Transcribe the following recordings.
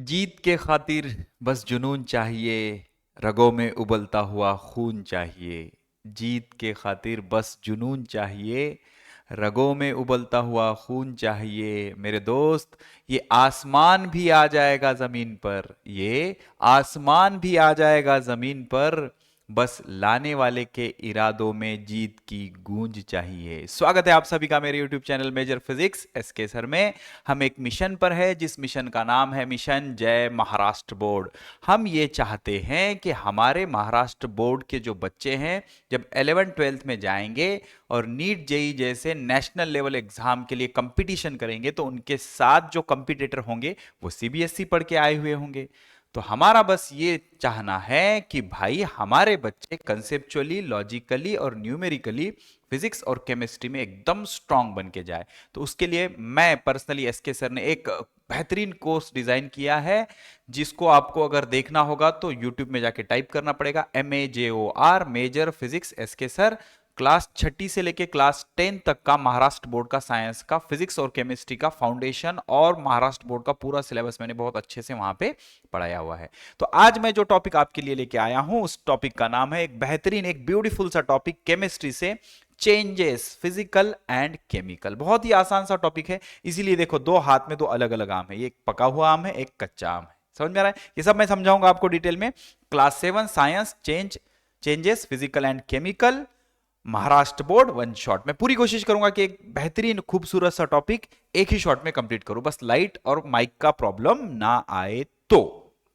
जीत के खातिर बस जुनून चाहिए, रगों में उबलता हुआ खून चाहिए। जीत के खातिर बस जुनून चाहिए, रगों में उबलता हुआ खून चाहिए। मेरे दोस्त, ये आसमान भी आ जाएगा जमीन पर, ये आसमान भी आ जाएगा जमीन पर, बस लाने वाले के इरादों में जीत की गूंज चाहिए। स्वागत है आप सभी का मेरे YouTube channel Major Physics SK sir में। हम एक मिशन पर है, जिस मिशन का नाम है मिशन जय महाराष्ट्र बोर्ड। हम ये चाहते हैं कि हमारे महाराष्ट्र बोर्ड के जो बच्चे हैं, जब 11th-12th में जाएंगे और नीट जेई जैसे नेशनल लेवल एग्जाम के लिए कंपटीशन करेंगे, तो उनके साथ जो कंपटीटर होंगे वो सीबीएसई पढ़ के आए हुए होंगे। तो हमारा बस ये चाहना है कि भाई हमारे बच्चे कंसेप्चुअली, लॉजिकली और न्यूमेरिकली फिजिक्स और केमिस्ट्री में एकदम स्ट्रांग बन के जाए। तो उसके लिए मैं पर्सनली एसके सर ने एक बेहतरीन कोर्स डिजाइन किया है, जिसको आपको अगर देखना होगा तो यूट्यूब में जाके टाइप करना पड़ेगा MAJOR Major Physics SK sir. Class छठी से लेके क्लास 10 तक का महाराष्ट्र बोर्ड का साइंस का फिजिक्स और केमिस्ट्री का फाउंडेशन और महाराष्ट्र बोर्ड का पूरा सिलेबस मैंने बहुत अच्छे से वहां पे पढ़ाया हुआ है। तो आज मैं जो टॉपिक आपके लिए लेके आया हूं, उस टॉपिक का नाम है, एक बेहतरीन, एक ब्यूटीफुल सा टॉपिक, केमिस्ट्री से चेंजेस फिजिकल एंड केमिकल। बहुत ही आसान सा टॉपिक है, इसीलिए देखो दो हाथ में दो अलग अलग आम है, ये एक पका हुआ आम है, एक कच्चा आम है। समझ में आ रहा है? ये सब मैं समझाऊंगा आपको डिटेल में। Class 7 science changes physical and chemical, Maharashtra board, one shot. मैं पूरी कोशिश करूंगा कि एक बेहतरीन खूबसूरत सा टॉपिक एक ही शॉट में कंप्लीट करूं, बस लाइट और माइक का प्रॉब्लम ना आए तो।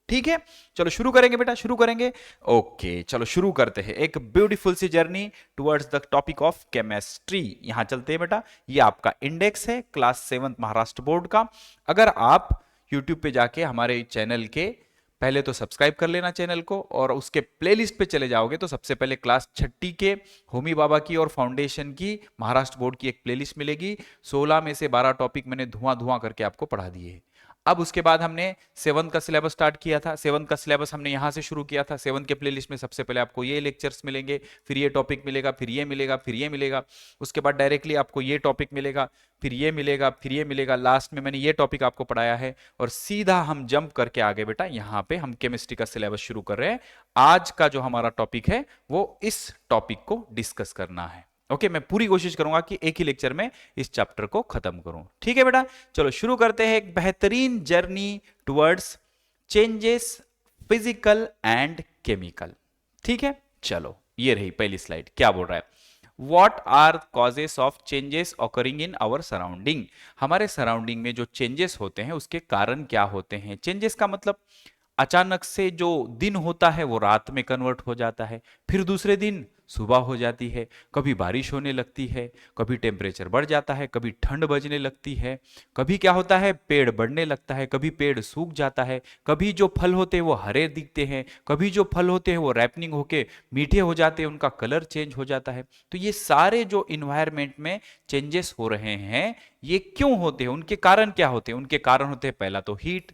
ठीक है, चलो शुरू करेंगे बेटा, शुरू करेंगे। ओके, चलो शुरू करते हैं एक ब्यूटीफुल सी journey towards the topic of chemistry. यहां चलते हैं बेटा, ये आपका इंडेक्स है क्लास 7 महाराष्ट्र बोर्ड का। अगर आप यूट्यूब पे जाके हमारे चैनल के पहले तो सब्सक्राइब कर लेना चैनल को, और उसके प्लेलिस्ट पे चले जाओगे तो सबसे पहले क्लास छठी के होमी बाबा की और फाउंडेशन की महाराष्ट्र बोर्ड की एक प्लेलिस्ट मिलेगी। 16 में से 12 टॉपिक मैंने धुआं धुआं करके आपको पढ़ा दिए हैं। अब उसके बाद हमने 7 का सिलेबस स्टार्ट किया था। 7 का सिलेबस हमने यहां से शुरू किया था। 7 के प्लेलिस्ट में सबसे पहले आपको ये लेक्चर्स मिलेंगे, फिर ये टॉपिक मिलेगा, फिर ये मिलेगा, फिर ये मिलेगा। उसके बाद डायरेक्टली आपको ये टॉपिक मिलेगा, फिर ये मिलेगा, फिर ये मिलेगा। लास्ट में मैंने ये टॉपिक आपको पढ़ाया है, और सीधा हम जंप करके आगे बेटा यहां पे हम केमिस्ट्री का सिलेबस शुरू कर रहे हैं। आज का जो हमारा टॉपिक है वो इस टॉपिक को डिस्कस करना है। ओके, मैं पूरी कोशिश करूंगा कि एक ही लेक्चर में इस चैप्टर को खत्म करूं। ठीक है बेटा, चलो शुरू करते हैं एक बेहतरीन journey towards changes physical and chemical. ठीक है, चलो ये रही पहली स्लाइड। क्या बोल रहा है? What are causes of changes occurring in our surrounding? हमारे सराउंडिंग में जो चेंजेस होते हैं उसके कारण क्या होते हैं? चेंजेस का मतलब अचानक से जो दिन होता है वो रात में कन्वर्ट हो जाता है, फिर दूसरे दिन सुबह हो जाती है, कभी बारिश होने लगती है, कभी टेम्परेचर बढ़ जाता है, कभी ठंड बजने लगती है, कभी क्या होता है पेड़ बढ़ने लगता है, कभी पेड़ सूख जाता है, कभी जो फल होते हैं वो हरे दिखते हैं, कभी जो फल होते हैं वो रैपनिंग होके मीठे हो जाते हैं, उनका कलर चेंज हो जाता है। तो ये सारे जो इन्वायरमेंट में चेंजेस हो रहे हैं, ये क्यों होते हैं, उनके कारण क्या होते हैं? उनके कारण होते हैं पहला तो हीट।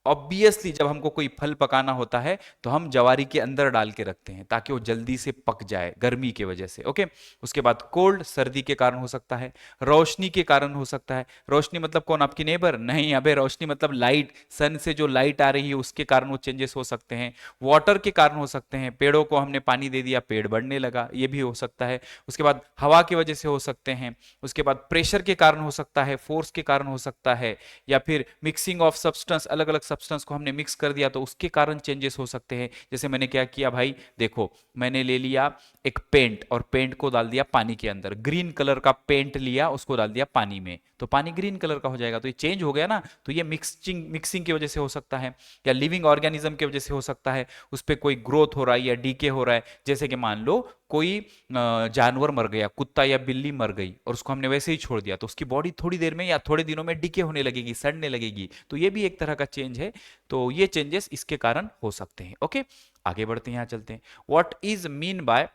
ऑब्वियसली जब हमको कोई फल पकाना होता है तो हम जवारी के अंदर डाल के रखते हैं ताकि वो जल्दी से पक जाए, गर्मी की वजह से। ओके, उसके बाद कोल्ड, सर्दी के कारण हो सकता है। रोशनी के कारण हो सकता है। रोशनी मतलब कौन? आपकी नेबर? नहीं, अबे रोशनी मतलब लाइट, सन से जो लाइट आ रही है उसके कारण वो चेंजेस हो सकते हैं। वाटर के कारण हो सकते हैं, पेड़ों को हमने पानी दे दिया, पेड़ बढ़ने लगा, ये भी हो सकता है। उसके बाद हवा की वजह से हो सकते हैं। उसके बाद प्रेशर के कारण हो सकता है, फोर्स के कारण हो सकता है, या फिर मिक्सिंग ऑफ सब्सटेंस, अलग अलग सब्सटेंस को हमने मिक्स कर दिया तो उसके कारण चेंजेस हो सकते हैं। जैसे मैंने क्या किया भाई, देखो मैंने ले लिया एक पेंट और पेंट को डाल दिया पानी के अंदर, ग्रीन कलर का पेंट लिया, उसको डाल दिया पानी में, तो पानी ग्रीन कलर का हो जाएगा, तो ये चेंज हो गया ना। तो ये मिक्सिंग की वजह से हो सकता है, या लिविंग ऑर्गेनिज्म की वजह से हो सकता है, उस पर कोई ग्रोथ हो रहा है या डीके हो रहा है। जैसे कि मान लो कोई जानवर मर गया, कुत्ता या बिल्ली मर गई, और उसको हमने वैसे ही छोड़ दिया, तो उसकी बॉडी थोड़ी देर में या थोड़े दिनों में डीके होने लगेगी, सड़ने लगेगी, तो ये भी एक तरह का चेंज है। तो ये चेंजेस इसके कारण हो सकते हैं। ओके, आगे बढ़ते हैं, यहां चलते हैं। What is mean by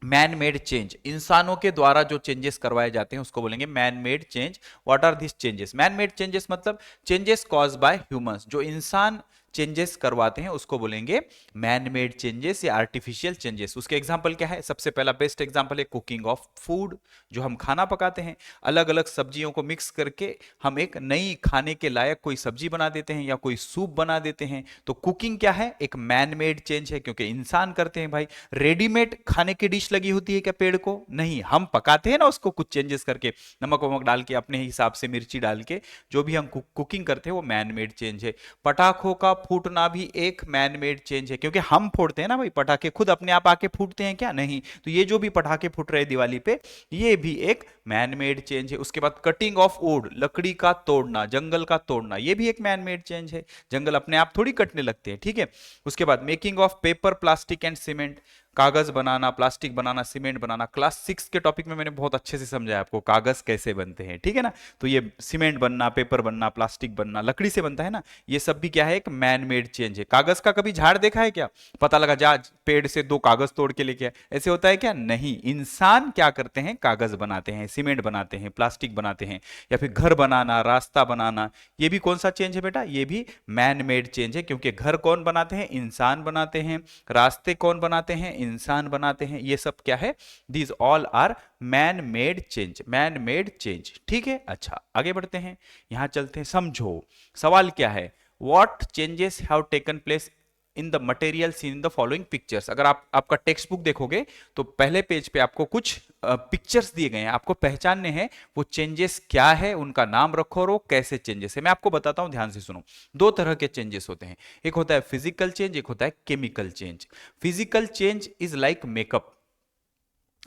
man made change? इंसानों के द्वारा जो चेंजेस करवाए जाते हैं उसको बोलेंगे man made change. What are this changes? Man made changes मतलब चेंजेस कॉज बाय ह्यूमंस, जो इंसान चेंजेस करवाते हैं उसको बोलेंगे मैन मेड चेंजेस या आर्टिफिशियल चेंजेस। उसके एग्जांपल क्या है? सबसे पहला बेस्ट एग्जांपल है कुकिंग ऑफ फूड, जो हम खाना पकाते हैं, अलग अलग सब्जियों को मिक्स करके हम एक नई खाने के लायक कोई सब्जी बना देते हैं या कोई सूप बना देते हैं। तो कुकिंग क्या है? एक मैन मेड चेंज है, क्योंकि इंसान करते हैं भाई। रेडीमेड खाने की डिश लगी होती है क्या पेड़ को? नहीं, हम पकाते हैं ना उसको कुछ चेंजेस करके, नमक वमक डाल के अपने हिसाब से, मिर्ची डाल के, जो भी हम कुकिंग करते हैं वो मैन मेड चेंज है। पटाखों का फूटना भी एक मैन मेड चेंज है, क्योंकि हम फोड़ते हैं ना भाई पटाखे, खुद अपने आप आके फूटते हैं क्या? नहीं। तो ये जो भी पटाखे फूट रहे हैं दिवाली पे, ये भी एक मैन मेड चेंज है। उसके बाद कटिंग ऑफ वुड, लकड़ी का तोड़ना, जंगल का तोड़ना, ये भी एक मैन मेड चेंज है। जंगल अपने आप थोड़ी कटने लगते हैं, ठीक है। उसके बाद making of paper, plastic and cement, कागज बनाना, प्लास्टिक बनाना, सीमेंट बनाना। क्लास 6 के टॉपिक में मैंने बहुत अच्छे से समझाया आपको कागज कैसे बनते हैं, ठीक है ना। तो ये सीमेंट बनना, पेपर बनना, प्लास्टिक बनना, लकड़ी से बनता है ना, ये सब भी क्या है? एक मैन मेड चेंज है। कागज का कभी झाड़ देखा है क्या? पता लगा जा पेड़ से 2 कागज तोड़ के लेके आए, ऐसे होता है क्या? नहीं। इंसान क्या करते हैं? कागज बनाते हैं, सीमेंट बनाते हैं, प्लास्टिक बनाते हैं, या फिर घर बनाना, रास्ता बनाना, ये भी कौन सा चेंज है बेटा? ये भी मैन मेड चेंज है, क्योंकि घर कौन बनाते हैं? इंसान बनाते हैं। रास्ते कौन बनाते हैं? इंसान बनाते हैं। ये सब क्या है? These all are man made change, man made change, ठीक है। अच्छा, आगे बढ़ते हैं, यहां चलते हैं। समझो सवाल क्या है? What changes have taken place in the material seen in the following pictures. अगर आप आपका टेक्स्ट बुक देखोगे तो पहले पेज पे आपको कुछ पिक्चर्स दिए गए हैं, आपको पहचानने हैं वो चेंजेस क्या है, उनका नाम रखो और वो कैसे चेंजेस है। मैं आपको बताता हूं, ध्यान से सुनो। 2 तरह के चेंजेस होते हैं, एक होता है फिजिकल चेंज, एक होता है chemical change. Physical change is like makeup.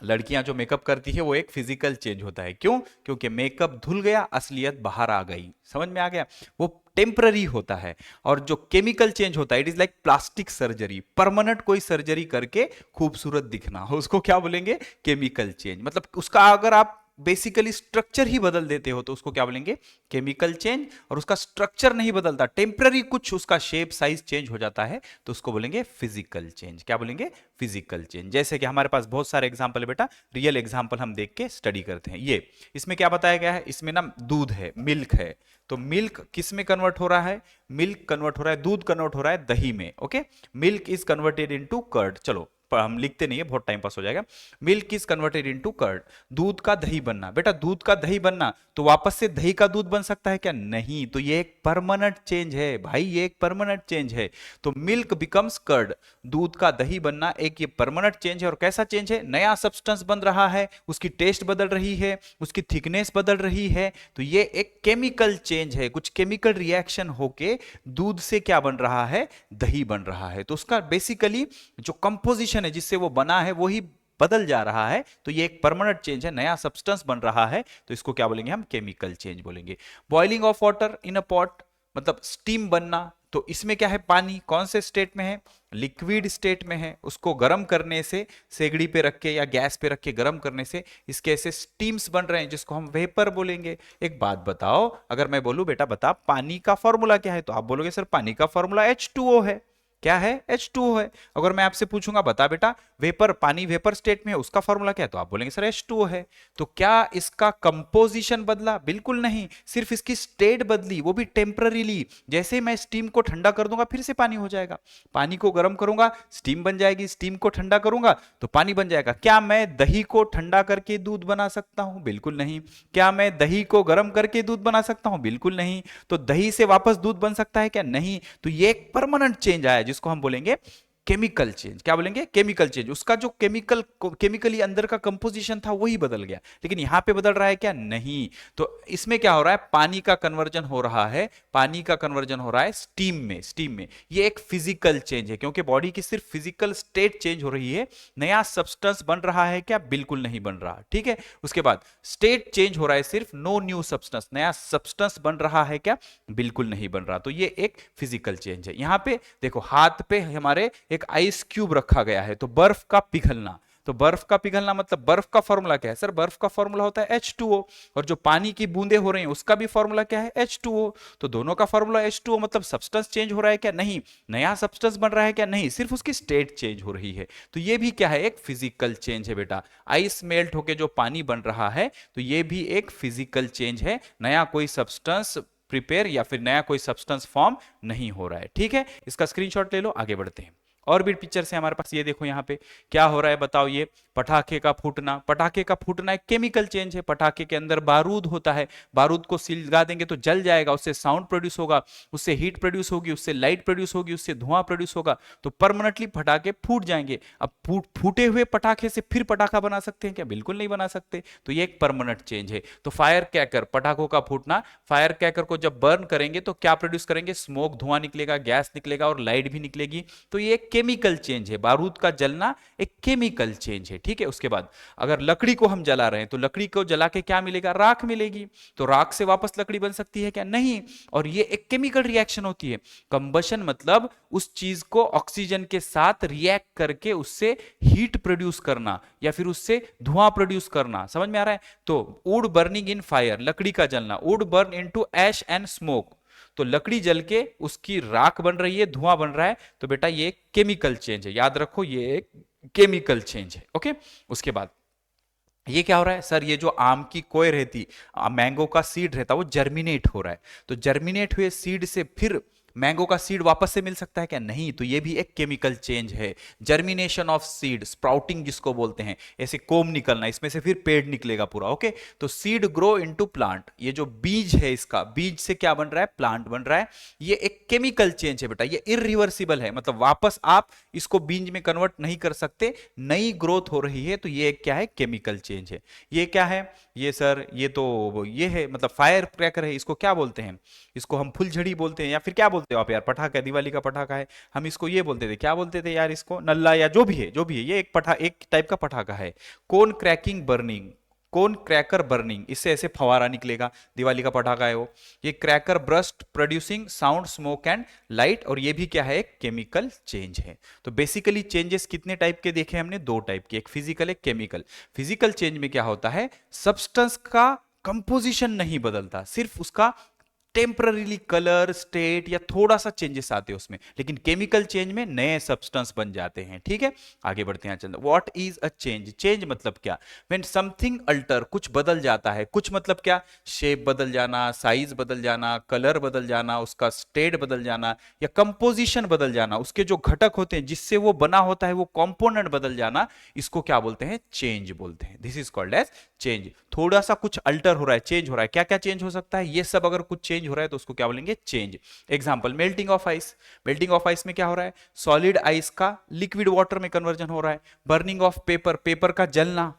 लड़कियां जो मेकअप करती है वो एक फिजिकल चेंज होता है। क्यों? क्योंकि मेकअप धुल गया, असलियत बाहर आ गई। समझ में आ गया? वो टेम्पररी होता है। और जो केमिकल चेंज होता है, it is like plastic surgery, permanent कोई सर्जरी करके खूबसूरत दिखना, उसको क्या बोलेंगे? Chemical change. मतलब उसका अगर आप बेसिकली स्ट्रक्चर ही बदल देते हो तो उसको क्या बोलेंगे? Chemical change. और उसका स्ट्रक्चर नहीं बदलता, टेम्पररी कुछ उसका शेप साइज चेंज हो जाता है, तो उसको बोलेंगे फिजिकल चेंज। क्या बोलेंगे? Physical change. जैसे कि हमारे पास बहुत सारे एग्जांपल है बेटा, रियल एग्जांपल हम देख के स्टडी करते हैं। ये इसमें क्या बताया गया है? इसमें ना दूध है, मिल्क है, तो मिल्क किस में कन्वर्ट हो रहा है? मिल्क कन्वर्ट हो रहा है, दूध कन्वर्ट हो रहा है दही में। Okay, milk is converted into curd. चलो हम लिखते नहीं है, बहुत टाइम पास हो जाएगा। Milk is converted into curd, दूध का दही बनना। बेटा दूध का दही बनना, तो वापस से दही का दूध बन सकता है क्या? नहीं। तो ये एक परमानेंट चेंज है भाई, ये एक परमानेंट चेंज है। तो मिल्क बिकम्स कर्ड, दूध का दही बनना एक ये परमानेंट चेंज है। और कैसा चेंज है? नया सब्सटेंस बन रहा है, उसकी टेस्ट बदल रही है, उसकी थिकनेस बदल रही है। तो ये एक केमिकल चेंज है, कुछ केमिकल रिएक्शन होके दूध से क्या बन रहा है? दही बन रहा है। तो उसका बेसिकली जो कंपोजिशन है जिससे वो बना है वही बदल जा रहा है। तो ये एक परमानेंट चेंज है, नया सब्सटेंस बन रहा है, तो इसको क्या बोलेंगे? हम केमिकल चेंज बोलेंगे। Boiling of water in a pot, मतलब स्टीम बनना। तो इसमें क्या है? पानी कौन से स्टेट में है? लिक्विड स्टेट में है। उसको गर्म करने से, सेगड़ी पे रख के या गैस पे रख के गर्म करने से इसके ऐसे स्टीम्स बन रहे हैं, जिसको हम वेपर बोलेंगे। एक बात बताओ, अगर मैं बोलूं बेटा बता पानी का फॉर्मूला क्या है, तो आप बोलोगे सर पानी का फॉर्मूला H2O है। क्या है? H2O है। अगर मैं आपसे पूछूंगा बता बेटा वेपर, पानी वेपर स्टेट में है, उसका फॉर्मूला क्या है, तो आप बोलेंगे सर H2O है। तो क्या इसका कंपोजिशन बदला? बिल्कुल नहीं, सिर्फ इसकी स्टेट बदली, वो भी टेम्पररीली। जैसे मैं स्टीम को ठंडा कर दूंगा फिर से पानी हो जाएगा, पानी को गर्म करूंगा स्टीम बन जाएगी, स्टीम को ठंडा करूंगा तो पानी बन जाएगा। क्या मैं दही को ठंडा करके दूध बना सकता हूं? बिल्कुल नहीं। क्या मैं दही को गर्म करके दूध बना सकता हूं? बिल्कुल नहीं। तो दही से वापस दूध बन सकता है क्या? नहीं। तो ये एक परमानेंट चेंज आया जिसको हम बोलेंगे केमिकल चेंज। क्या बोलेंगे? Chemical change. उसका जो केमिकली अंदर का कंपोजिशन था वही बदल गया, लेकिन यहां पे बदल रहा है क्या? नहीं। तो इसमें क्या हो रहा है? पानी का कन्वर्जन हो रहा है, पानी का कन्वर्जन हो रहा है स्टीम में, स्टीम में। ये एक फिजिकल चेंज है, क्योंकि बॉडी की सिर्फ फिजिकल स्टेट चेंज हो रही है, नया सब्सटेंस बन रहा है क्या? बिल्कुल नहीं बन रहा, ठीक है। उसके बाद स्टेट चेंज हो रहा है सिर्फ, नो न्यू सब्सटेंस, नया सब्सटेंस बन रहा है क्या? बिल्कुल नहीं बन रहा। तो ये एक फिजिकल चेंज है। यहां पे देखो हाथ पे हमारे एक आइस क्यूब रखा गया है, तो बर्फ का पिघलना। तो बर्फ का पिघलना मतलब बर्फ का फॉर्मूला क्या है? सर बर्फ का फॉर्मूला होता है H2O। और जो पानी की बूंदे हो रही हैं उसका भी फॉर्मूला क्या है? H2O। तो दोनों का फॉर्मूला H2O, मतलब सब्सटेंस चेंज हो रहा है क्या? नहीं। नया सब्सटेंस बन रहा है क्या? नहीं, सिर्फ उसकी स्टेट चेंज हो रही है। तो ये भी क्या है? एक फिजिकल चेंज है बेटा। आइस मेल्ट होके जो पानी बन रहा है, तो ये भी एक फिजिकल चेंज है, नया कोई सब्सटेंस प्रिपेयर या फिर नया कोई सब्सटेंस फॉर्म नहीं हो रहा है। ठीक है, इसका स्क्रीनशॉट ले लो, आगे बढ़ते हैं। और भी पिक्चर से हमारे पास, ये देखो यहाँ पे क्या हो रहा है बताओ। ये पटाखे का फूटना, पटाखे का फूटना एक केमिकल चेंज है। पटाखे के अंदर बारूद होता है, बारूद को सील लगा देंगे तो जल जाएगा, उससे साउंड प्रोड्यूस होगा, उससे हीट प्रोड्यूस होगी, उससे लाइट प्रोड्यूस होगी, उससे धुआं प्रोड्यूस होगा, तो परमानेंटली पटाखे फूट जाएंगे। अब फूटे हुए पटाखे से फिर पटाखा बना सकते हैं क्या? बिल्कुल नहीं बना सकते। तो ये एक परमानेंट चेंज है। तो फायर क्रैकर, पटाखों का फूटना, फायर क्रैकर को जब बर्न करेंगे तो क्या प्रोड्यूस करेंगे? स्मोक, धुआं निकलेगा, गैस निकलेगा और लाइट भी निकलेगी। तो ये एक केमिकल चेंज है, बारूद का जलना एक केमिकल चेंज है। ठीक है, उसके बाद अगर लकड़ी को हम जला रहे हैं तो लकड़ी को जला के क्या मिलेगा? राख मिलेगी। तो राख से वापस लकड़ी बन सकती है क्या? नहीं। और ये एक केमिकल रिएक्शन होती है। कंबशन मतलब उस चीज को ऑक्सीजन के साथ रिएक्ट करके उससे हीट प्रोड्यूस करना या फिर उससे धुआं प्रोड्यूस करना। समझ में आ रहा है? तो वुड बर्निंग इन फायर, लकड़ी का जलना, wood burn into ash and smoke, तो लकड़ी जल के उसकी राख बन रही है, धुआं बन रहा है। तो बेटा ये केमिकल चेंज है, याद रखो ये एक केमिकल चेंज है। ओके, उसके बाद ये क्या हो रहा है? सर ये जो आम की कोय रहती, मैंगो का सीड रहता, वो जर्मिनेट हो रहा है। तो जर्मिनेट हुए सीड से फिर मैंगो का सीड वापस से मिल सकता है क्या? नहीं। तो ये भी एक केमिकल चेंज है। जर्मिनेशन ऑफ सीड, स्प्राउटिंग जिसको बोलते हैं, ऐसे कोम निकलना, इसमें से फिर पेड़ निकलेगा पूरा। ओके, तो सीड ग्रो इनटू प्लांट, ये जो बीज है इसका, बीज से क्या बन रहा है? प्लांट बन रहा है। ये एक केमिकल चेंज है बेटा, ये इरिवर्सिबल है, मतलब वापस आप इसको बीज में कन्वर्ट नहीं कर सकते, नई ग्रोथ हो रही है। तो ये क्या है? केमिकल चेंज है। ये क्या है? ये सर ये तो ये है, मतलब फायर क्रैकर है, इसको क्या बोलते हैं? इसको हम फुलझड़ी बोलते हैं, या फिर क्या बोलते हो आप यार? पटाखा, दिवाली का पटाखा है, हम इसको ये बोलते थे, क्या बोलते थे यार इसको? नल्ला, या जो भी है, जो भी है, ये एक टाइप का पटाखा है। कोन क्रैकिंग बर्निंग, कोन क्रैकर बर्निंग, इससे ऐसे फवारा निकलेगा, दिवाली का पटाखा है वो। ये cracker burst producing sound, smoke and light, और ये भी क्या है? एक केमिकल चेंज है। तो बेसिकली चेंजेस कितने टाइप के देखे हमने? दो टाइप के, एक फिजिकल एक केमिकल। फिजिकल चेंज में क्या होता है? सब्सटेंस का कंपोजिशन नहीं बदलता, सिर्फ उसका टेम्पररीली कलर, स्टेट या थोड़ा सा चेंजेस आते हैं उसमें, लेकिन केमिकल चेंज में नए सब्सटेंस बन जाते हैं। ठीक है, आगे बढ़ते हैं। चलते, what is a change? Change मतलब क्या? व्हेन समथिंग अल्टर, कुछ बदल जाता है। कुछ मतलब क्या? शेप बदल जाना, साइज बदल जाना, कलर बदल जाना, उसका स्टेट बदल जाना, या कंपोजिशन बदल जाना, उसके जो घटक होते हैं जिससे वो बना होता है, वो कंपोनेंट बदल जाना, इसको क्या बोलते हैं? चेंज बोलते हैं। This is called as change. थोड़ा सा कुछ अल्टर हो रहा है, चेंज हो रहा है। क्या क्या चेंज हो सकता है? ये सब अगर कुछ चेंज हो रहा है तो उसको क्या बोलेंगे? Change. Example, melting of ice. Melting of ice में क्या हो रहा है? सॉलिड आइस का लिक्विड वाटर में कन्वर्जन हो रहा है। बर्निंग ऑफ पेपर, पेपर का जलना,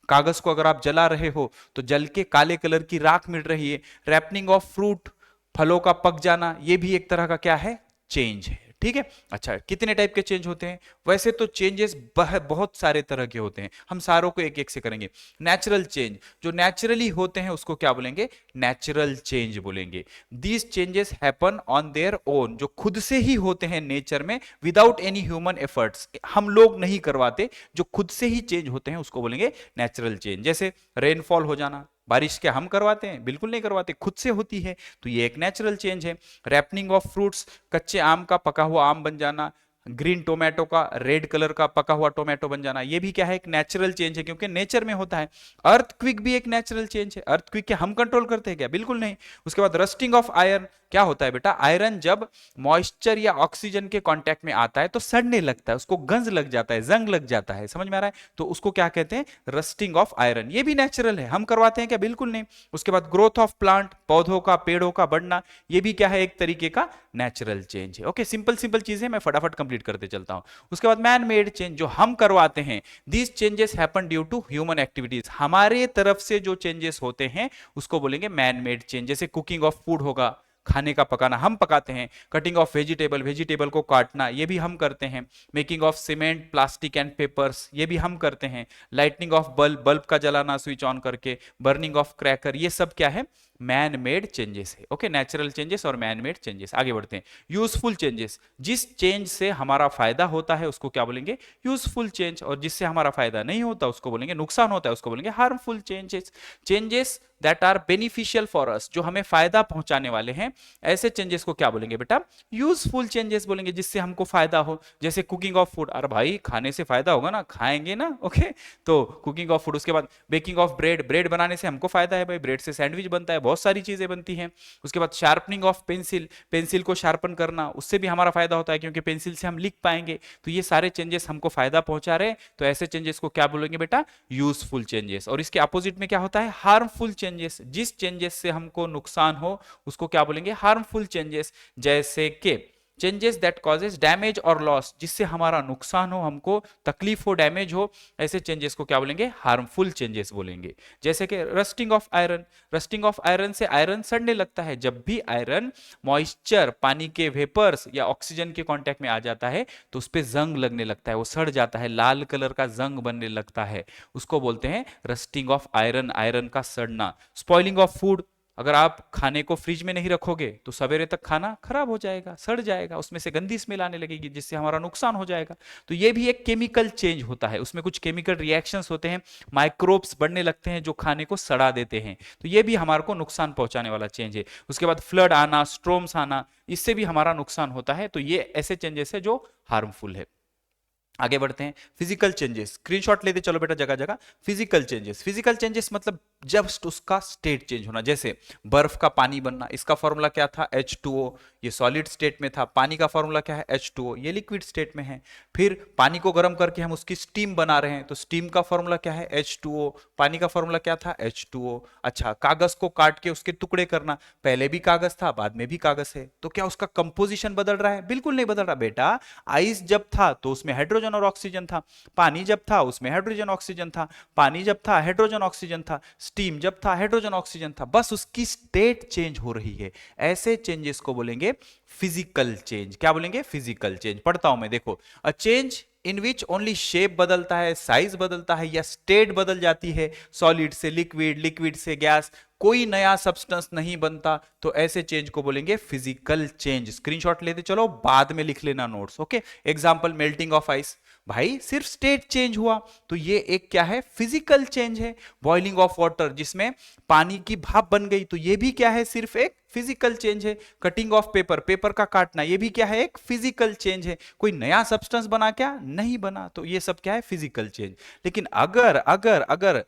कागज को अगर आप जला रहे हो तो जल के काले कलर की राख मिल रही है। रैपनिंग ऑफ फ्रूट, फलों का पक जाना, ये भी एक तरह का क्या है? चेंज है। ठीक है, अच्छा कितने टाइप के चेंज होते हैं? वैसे तो चेंजेस बहुत सारे तरह के होते हैं, हम सारों को एक एक से करेंगे। नेचुरल चेंज, जो नेचुरली होते हैं उसको क्या बोलेंगे? नेचुरल चेंज बोलेंगे। These changes happen on their own, जो खुद से ही होते हैं नेचर में, विदाउट एनी ह्यूमन एफर्ट्स, हम लोग नहीं करवाते, जो खुद से ही चेंज होते हैं उसको बोलेंगे नेचुरल चेंज। जैसे रेनफॉल हो जाना, बारिश क्या हम करवाते हैं? बिल्कुल नहीं करवाते, खुद से होती है, तो ये एक नेचुरल चेंज है। रैपनिंग ऑफ फ्रूट्स, कच्चे आम का पका हुआ आम बन जाना, ग्रीन टोमेटो का रेड कलर का पका हुआ टोमेटो बन जाना, ये भी क्या है? एक नेचुरल चेंज है, क्योंकि नेचर में होता है। अर्थक्विक भी एक नेचुरल चेंज है। अर्थक्विक क्या हम कंट्रोल करते हैं क्या? बिल्कुल नहीं। उसके बाद रस्टिंग ऑफ आयरन, क्या होता है बेटा? आयरन जब मॉइस्चर या ऑक्सीजन के कांटेक्ट में आता है तो सड़ने लगता है, उसको गंज लग जाता है, जंग लग जाता है। समझ में आ रहा है? तो उसको क्या कहते हैं? Rusting of iron. ये भी नेचुरल है, हम करवाते हैं क्या? बिल्कुल नहीं। उसके बाद ग्रोथ ऑफ प्लांट, पौधों का, पेड़ों का बढ़ना, ये भी क्या है? एक तरीके का नेचुरल चेंज है। ओके, सिंपल सिंपल चीजें मैं फटाफट कंप्लीट करते चलता हूं। उसके बाद मैन मेड चेंज, जो हम करवाते हैं। These changes happen due to human activities, हमारे तरफ से जो चेंजेस होते हैं उसको बोलेंगे मैन मेड चेंज। जैसे कुकिंग ऑफ फूड होगा, खाने का पकाना हम पकाते हैं। कटिंग ऑफ वेजिटेबल, वेजिटेबल को काटना, ये भी हम करते हैं। Making of cement, plastic and papers, ये भी हम करते हैं। लाइटनिंग ऑफ बल्ब, बल्ब का जलाना स्विच ऑन करके। बर्निंग ऑफ क्रैकर, ये सब क्या है? मैन मेड चेंजेस है। ओके, नेचुरल चेंजेस और मैन मेड चेंजेस। आगे बढ़ते हैं। यूजफुल चेंजेस, जिस चेंज से हमारा फायदा होता है उसको क्या बोलेंगे? यूजफुल चेंज, और जिससे हमारा फायदा नहीं होता उसको बोलेंगे, नुकसान होता है उसको बोलेंगे harmful changes. Changes that are beneficial for us, जो हमें फायदा पहुंचाने वाले हैं, ऐसे चेंजेस को क्या बोलेंगे बेटा? यूजफुल चेंजेस बोलेंगे, जिससे हमको फायदा हो। जैसे कुकिंग ऑफ फूड, अरे भाई खाने से फायदा होगा ना, खाएंगे ना। ओके, तो कुकिंग ऑफ फूड। उसके बाद बेकिंग ऑफ ब्रेड, ब्रेड बनाने से हमको फायदा है भाई, ब्रेड से सैंडविच बनता है, बहुत सारी चीजें बनती हैं। उसके बाद शार्पनिंग ऑफ पेंसिल, पेंसिल को शार्पन करना, उससे भी हमारा फायदा होता है क्योंकि पेंसिल से हम लिख पाएंगे। तो ये सारे चेंजेस हमको फायदा पहुंचा रहे हैं, तो ऐसे चेंजेस को क्या बोलेंगे बेटा, यूजफुल चेंजेस। और इसके अपोजिट में क्या होता है, हार्मफुल चेंजेस। जिस चेंजेस से हमको नुकसान हो उसको क्या बोलेंगे, हार्मफुल चेंजेस। जैसे कि चेंजेस दैट कॉजेज डैमेज और लॉस, जिससे हमारा नुकसान हो, हमको तकलीफ हो, डैमेज हो, ऐसे चेंजेस को क्या बोलेंगे, हार्मफुल चेंजेस बोलेंगे। जैसे कि rusting of iron, rusting of iron से आयरन सड़ने लगता है। जब भी आयरन मॉइस्चर, पानी के वेपर्स या ऑक्सीजन के कांटेक्ट में आ जाता है तो उस पर जंग लगने लगता है, वो सड़ जाता है, लाल कलर का जंग बनने लगता है, उसको बोलते हैं रस्टिंग ऑफ आयरन, आयरन का सड़ना। स्पॉइलिंग ऑफ फूड, अगर आप खाने को फ्रिज में नहीं रखोगे तो सवेरे तक खाना खराब हो जाएगा, सड़ जाएगा, उसमें से गंदी स्मेल आने लगेगी, जिससे हमारा नुकसान हो जाएगा। तो ये भी एक केमिकल चेंज होता है, उसमें कुछ केमिकल रिएक्शंस होते हैं, माइक्रोब्स बढ़ने लगते हैं जो खाने को सड़ा देते हैं। तो ये भी हमारे को नुकसान पहुंचाने वाला चेंज है। उसके बाद फ्लड आना, स्ट्रोम्स आना, इससे भी हमारा नुकसान होता है। तो ये ऐसे चेंजेस है जो हार्मफुल है। आगे बढ़ते हैं, फिजिकल चेंजेस, स्क्रीनशॉट लेते चलो बेटा जगह जगह। फिजिकल चेंजेस, फिजिकल चेंजेस मतलब जस्ट उसका स्टेट चेंज होना। जैसे बर्फ का पानी बनना, इसका फॉर्मूला क्या था, H2O, ये सॉलिड स्टेट में था। पानी का फॉर्मूला क्या है, H2O, ये लिक्विड स्टेट में है। फिर पानी को गर्म करके हम उसकी स्टीम बना रहे हैं, तो स्टीम का फॉर्मूला क्या है, H2O, पानी का फॉर्मूला क्या था, H2O। अच्छा, कागज को काट के उसके टुकड़े करना, पहले भी कागज था बाद में भी कागज है, तो क्या उसका कंपोजिशन बदल रहा है, बिल्कुल नहीं बदल रहा बेटा। आइस जब था तो उसमें हाइड्रोजन और ऑक्सीजन था, पानी जब था उसमें हाइड्रोजन ऑक्सीजन था, पानी जब था हाइड्रोजन ऑक्सीजन था, स्टीम जब था हाइड्रोजन ऑक्सीजन था, बस उसकी स्टेट चेंज हो रही है। ऐसे चेंजेस को बोलेंगे फिजिकल चेंज। क्या बोलेंगे, फिजिकल चेंज। पढ़ता हूं मैं, देखो, a change in which only shape बदलता है, साइज बदलता है या स्टेट बदल जाती है, सॉलिड से लिक्विड, लिक्विड से गैस, कोई नया सब्सटेंस नहीं बनता, तो ऐसे चेंज को बोलेंगे फिजिकल चेंज। स्क्रीनशॉट लेते चलो, बाद में लिख लेना notes, okay. Example, melting of ice, भाई सिर्फ स्टेट चेंज हुआ, तो ये एक क्या है, फिजिकल चेंज है। बॉइलिंग ऑफ वाटर, जिसमें पानी की भाप बन गई, तो ये भी क्या है, सिर्फ एक फिजिकल चेंज है। कटिंग ऑफ पेपर, पेपर का काटना, ये भी क्या है, एक फिजिकल चेंज है। कोई नया सब्सटेंस बना क्या, नहीं बना, तो ये सब क्या है, फिजिकल चेंज। लेकिन अगर अगर अगर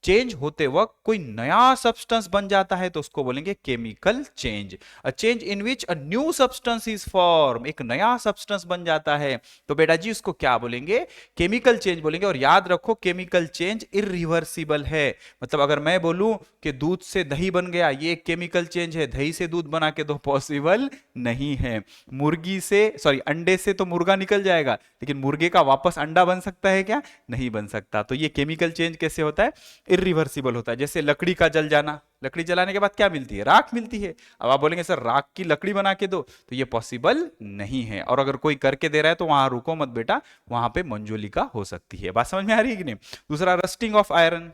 चेंज होते वक्त कोई नया सब्सटेंस बन जाता है तो उसको बोलेंगे chemical change. A change in which a new substance is form, एक नया सब्सटेंस बन जाता है तो बेटा जी उसको क्या बोलेंगे, केमिकल चेंज बोलेंगे। और याद रखो, केमिकल चेंज इरिवर्सिबल है। मतलब अगर मैं बोलूं कि दूध से दही बन गया, ये एक केमिकल चेंज है, दही से दूध बना के तो पॉसिबल नहीं है। मुर्गी से, सॉरी, अंडे से तो मुर्गा निकल जाएगा, लेकिन मुर्गे का वापस अंडा बन सकता है क्या, नहीं बन सकता। तो ये केमिकल चेंज कैसे होता है, इरिवर्सिबल होता है। जैसे लकड़ी का जल जाना, लकड़ी जलाने के बाद क्या मिलती है, राख मिलती है। अब आप बोलेंगे सर राख की लकड़ी बना के दो, तो ये पॉसिबल नहीं है। और अगर कोई करके दे रहा है तो वहां रुको मत बेटा, वहां पे मंजूलिका हो सकती है। बात समझ में आ रही है कि नहीं। दूसरा, रस्टिंग ऑफ आयरन,